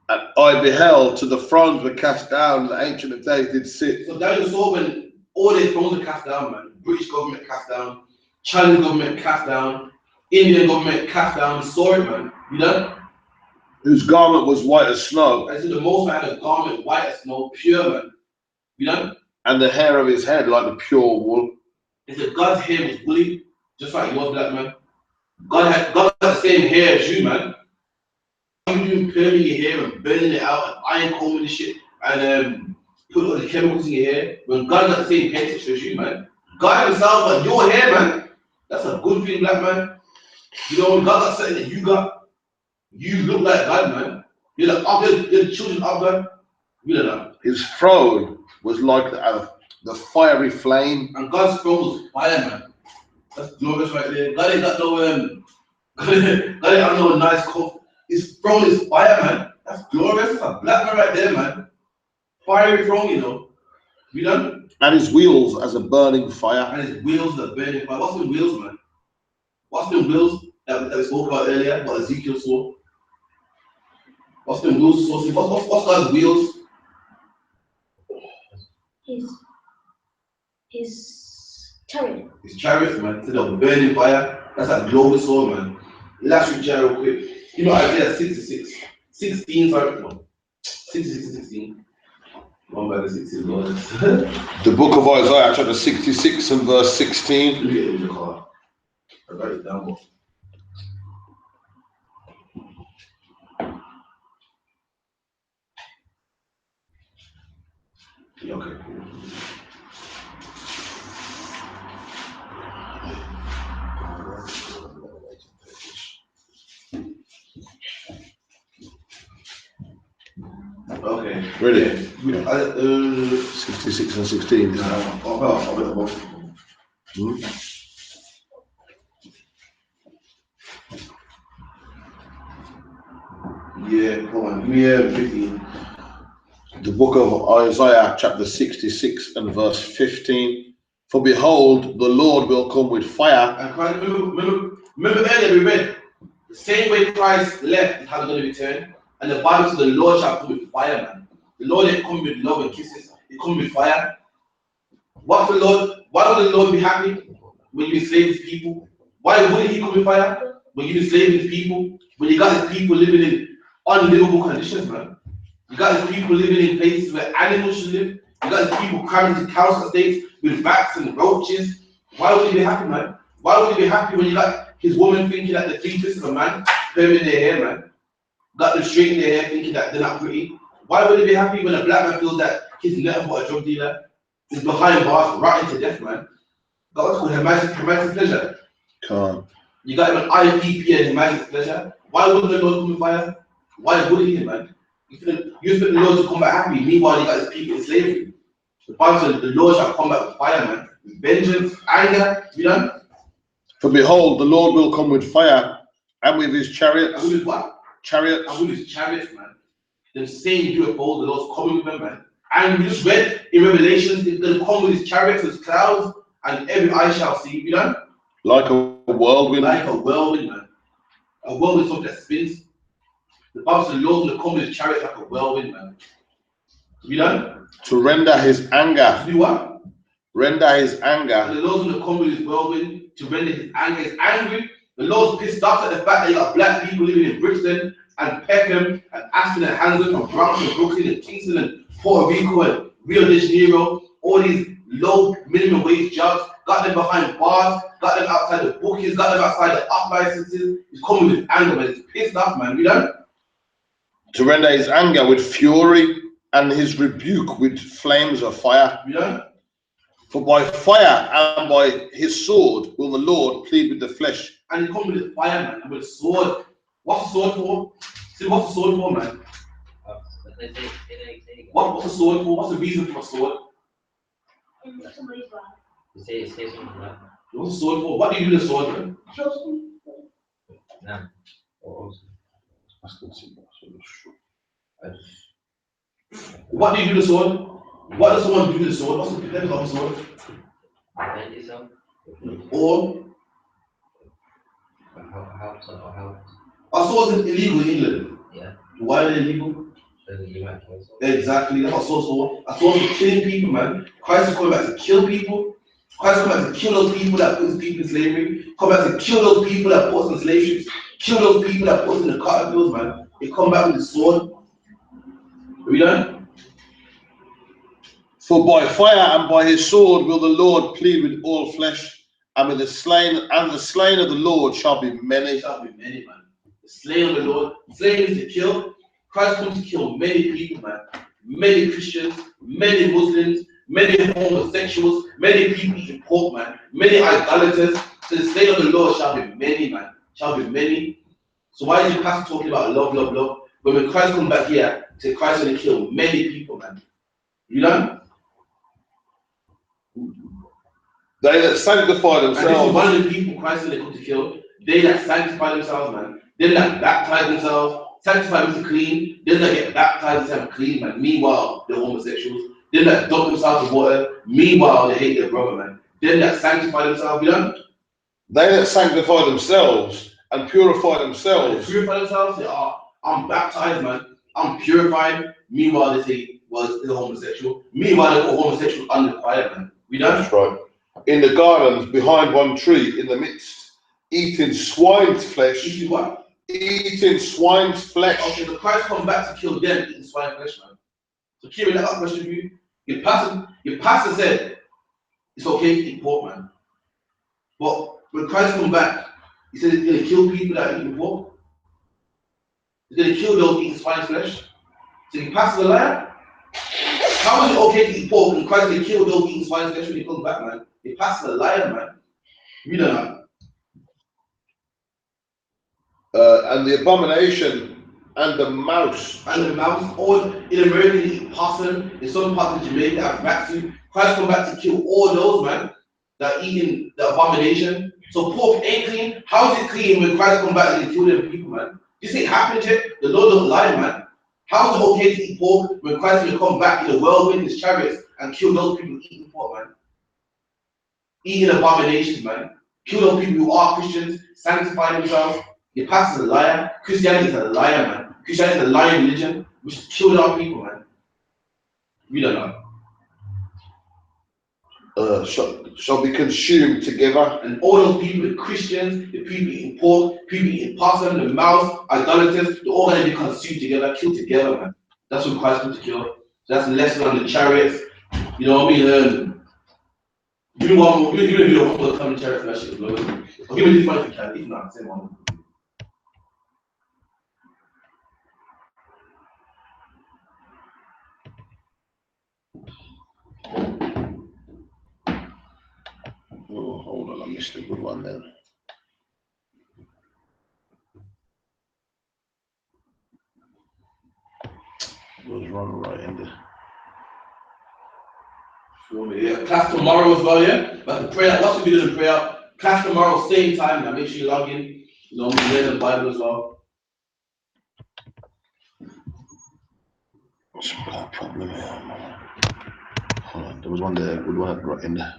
And I beheld till the thrones were cast down, the Ancient of Days did sit. So Daniel saw when all their thrones were cast down, man. British government cast down, Chinese government cast down, Indian government cast down. Saw it, man. You know? Whose garment was white as snow. I said the Most High had a garment white as snow, pure, man. You know? And the hair of his head like the pure wool. He said God's hair was woolly, just like yours, black man. God had the same hair as you, man. You doing curling your hair and burning it out and iron combing the shit and put all the chemicals in your hair. When God got the same hair texture as you, man. God himself got your hair, man. That's a good thing, black man. You know, when God got something that you got, you look like God, man. You're the children of God. You don't know. His throne was like the fiery flame. And God's throne was fire, man. That's glorious right there. God ain't got no God ain't got no nice coat. His throne is fire, man. That's glorious. That's a black man right there, man. Fiery throne, you know. You done? And his wheels as a burning fire. And his wheels are burning fire. What's the wheels, man? What's the wheels that we spoke about earlier, what Ezekiel saw? What's the wheels? What's God's wheels? His chariot. His chariots, man. Instead of burning fire. That's a glorious soul, man. Let's read real quick. You know Isaiah 66. 16, sorry, no. 66 to 16. 1 by the 16 words. The book of Isaiah, chapter 66 and verse 16. Let me get it in the car. I write it down. Yeah, okay, cool. Okay. Ready? Yeah. 66 and 16. I'll bet both. Yeah, come on. Give me 15. The book of Isaiah, chapter 66 and verse 15. For behold, the Lord will come with fire. And Christ, remember earlier we read, the same way Christ left is how he's going to return. And the Bible says the Lord shall come with fire, man. The Lord didn't come with love and kisses. He come with fire. Why would the Lord be happy when you enslave his people? Why wouldn't he come with fire when you enslave his people? When you got his people living in unlivable conditions, man. You got his people living in places where animals should live. You got his people crammed into council estates with bats and roaches. Why would he be happy, man? Why would he be happy when you got his woman thinking that the fetus of a man, perming their hair, man? Got them straightening their hair thinking that they're not pretty. Why would he be happy when a black man feels that he's nothing but a drug dealer? He's behind bars, rotting to death, man. Got what's called Hermetic pleasure. Can't. You got him an I.P.K and Hermetic pleasure. Why wouldn't the Lord come with fire? Why wouldn't he, man? You expect the Lord to come back happy, meanwhile you got his people in slavery. The Bible says the Lord shall come back with fire, man. With vengeance, anger, you know? For behold, the Lord will come with fire and with his chariots. And with his what? Chariots. And with his chariots, man. The same UFO, the Lord's coming with them, man. And we just read in Revelations, he's going to come with his chariots, his clouds, and every eye shall see, you know? Like a whirlwind. Like a whirlwind, man. A whirlwind is something that spins. The Bible says the Lord's going to come with his chariots like a whirlwind, man. You know? To render his anger. To do what? Render his anger. And the Lord's going to come with his whirlwind to render his anger. He's angry. The Lord's pissed off at the fact that you got black people living in Brixton and Peckham and Aston and Hansel and Bronx and Brooklyn and Kingston and Puerto Rico and Rio de Janeiro, all these low minimum wage jobs, got them behind bars, got them outside the bookies, got them outside the up licenses. He's coming with his anger, man. He's pissed off, man. You know? To render his anger with fury and his rebuke with flames of fire. You know? For by fire and by his sword will the Lord plead with the flesh. And he comes with his fire, man, and with a sword. What's the sword for? See, what's the sword for, man? What's the sword for? What's the reason for a sword? Somebody's life. Say something like that. What's the sword for? What do you do with a sword, man? No. What do you do with a sword? What does someone do with a sword? What's the purpose of a sword? Or are swords illegal in England? Yeah. Why are they illegal? Exactly, that's what swords for. A sword for killing people, man. Christ is coming back to kill people. Christ is coming back to kill those people that put his people in slavery. Come back to kill those people that put us in slave ships. Kill those people that put us in the cotton fields, man. They come back with the sword. Are we done? For by fire and by his sword will the Lord plead with all flesh, and with the slain of the Lord shall be many. Shall be many, man. The slain of the Lord. Slain is to kill. Christ comes to kill many people, man. Many Christians, many Muslims, many homosexuals, many people eating pork, man. Many idolaters. So the slain of the Lord shall be many, man. Shall be many. So why is the pastor talking about love, love, love? But when Christ comes back here, say Christ is going to kill many people, man. You know? They that sanctify And this is themselves. one of the people Christ is going to come to kill. They that sanctify themselves, man. They that baptize themselves. Sanctify means clean. They that get baptized and clean, man. Meanwhile, they're homosexuals. They that dunk themselves in water. Meanwhile, they hate their brother, man. They that sanctify themselves, you know? They that sanctify themselves and purify themselves. They purify themselves, they are, I'm baptized, man. I'm purified. Meanwhile, they say, well, they're homosexual. Meanwhile, they're homosexual unrequired, man. We don't. That's right. In the gardens behind one tree in the midst, eating swine's flesh. Eating what? Eating swine's flesh. Okay, so Christ comes back to kill them, eating swine flesh, man. So Kieran, that's a question for you. Your pastor said it's okay to eat pork, man. But when Christ come back, he said he's gonna kill people that eat pork. He's gonna kill those eating swine's flesh. So your pastor's a liar? How is it okay to eat pork and Christ gonna kill those eating swine's flesh when he comes back, man? Your pastor's a liar, man. You don't know. And the abomination and the mouse. And the mouse, all in America they eat possum, in some parts of Jamaica have rats. Christ come back to kill all those, man, that are eating the abomination. So pork ain't clean. How is it clean when Christ come back and kill them people, man? This ain't happened yet. The Lord don't lie, man. How is it okay to eat pork when Christ will come back in the whirlwind, his chariots, and kill those people eating pork, man? Eating abominations, man. Kill those people who are Christians, sanctify themselves. Your pastor's a liar. Christianity is a liar, man. Christianity is a lying religion, which killed our people, man. We don't know. Shall be consumed together. And all those people, the Christians, the people eating pork, people eating possum, the mouse, idolaters, they're all going to be consumed together, killed together, man. That's what Christ wants to kill. So that's the lesson on the chariots. You know what I mean? Give me one more. Give me a video of the coming chariots and that shit. Or give me this one if you can. If not, same one. Oh, hold on, I missed a good one then. It was wrong right in there. Yeah, class tomorrow as well, yeah? But the prayer, what's the video in prayer? Class tomorrow, same time, and make sure you log in. You know, we learn the Bible as well. What's the problem here? Hold on, there was one there, good one right in there.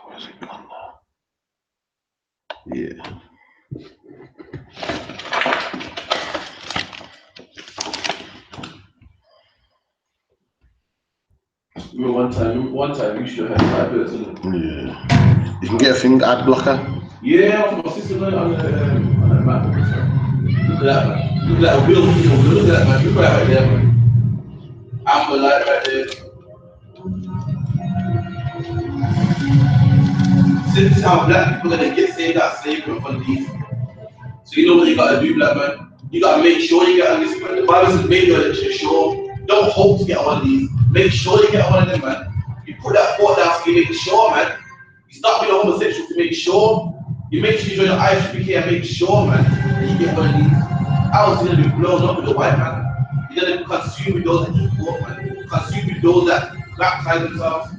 Where's it gone now? Yeah. One time you should have 5 minutes, isn't it? Yeah. You can get a thing, ad blocker. Yeah, my sister on the map. Look at that, man. Look at that wheel. Look at that, man. Look at that right there, man. Amber light right there. This is how black people are gonna get saved out of slavery from these. So you know what you gotta do, black man? You gotta make sure you get on this, man. The Bible says make your election sure. Don't hope to get one of these. Make sure you get one of them, man. You put that foot down so you make sure, man. You start being a homosexual to make sure. You make sure you join the I.S.U.P.K and make sure, man, that you get one of these. Else you're gonna be blown up with the white man. You're gonna be consumed with those that eat pork, man. Consumed with those that baptize themselves.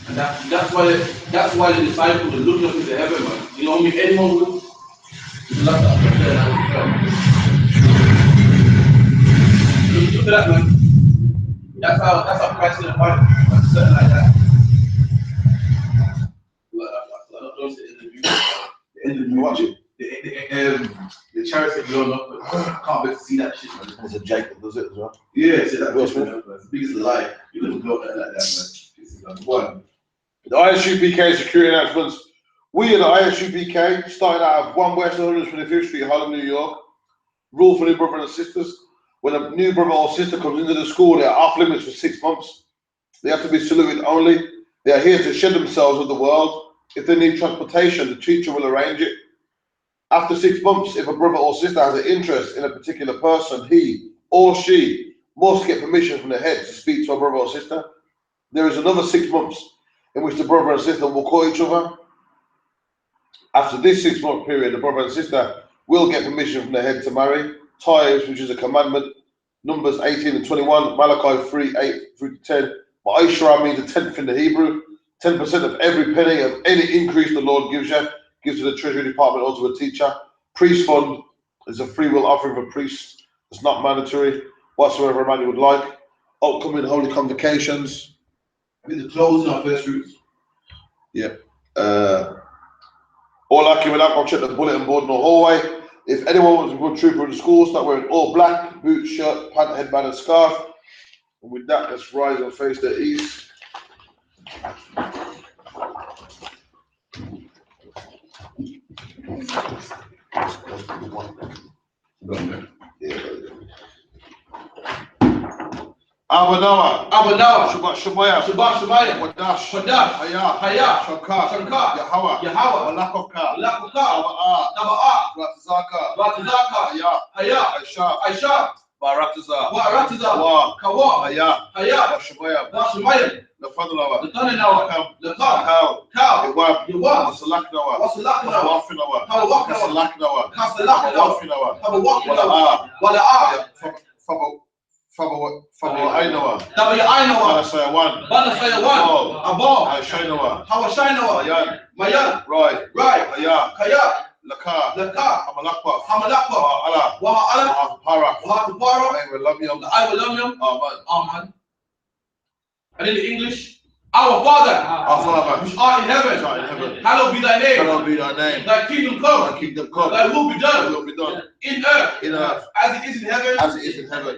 And that's why the disciples were looking up into heaven, man. You know what I mean? Anyone would look at that, man. That's how Christ in the Bible, something like that. Don't say the interview. Watch it. The chariots said, "No, no, I can't wait to see that shit, man." There's a Jacob, does it as well? Yeah, see that was the biggest lie. You couldn't go like that, man. One. The I.S.U.P.K security announcements. We at the I.S.U.P.K started out of 1 West 125th Street, Harlem, New York. Rule for new brothers and sisters. When a new brother or sister comes into the school, they are off limits for 6 months. They have to be saluted only. They are here to shed themselves with the world. If they need transportation, the teacher will arrange it. After 6 months, if a brother or sister has an interest in a particular person, he or she must get permission from the head to speak to a brother or sister. There is another 6 months in which the brother and sister will call each other. After this 6 month period, the brother and sister will get permission from the head to marry. Tithes, which is a commandment, Numbers 18 and 21, Malachi 3, 8 through 10. Ma'ashra means a tenth in the Hebrew. 10% of every penny of any increase the Lord gives you, gives to the Treasury Department or to a teacher. Priest fund is a free will offering for priests. It's not mandatory, whatsoever a man would like. Upcoming holy convocations. With the closing of first fruits. Yeah. All I can I'll check the bulletin board in the hallway. If anyone wants to go trooper in the school, start wearing all black, boots, shirt, pant, headband, and scarf. And with that, let's rise and face the east. Abanawa, Shabbat Shemaya, Wadash, Haya, Shankar, Yahweh, Malakoka, Taba'a, Ratazaka, Haya, Aisha, Barataza, Kawa, Haya, Washamaya, the Fadalawa, the Taninawa, the Cow, Yawab, the Salaknawa, Hawafinawa, Kasalaknawa, Wala'a, Fabo Banasaya one, Hawashainawa, Mayan, Right, Kaya, Laka, Hamalakwa, Wa'ala, I will love you, Amen. And in the English, our Father, which art in heaven, hallowed be thy name. Thy kingdom come, thy will be done, in earth, as it is in heaven.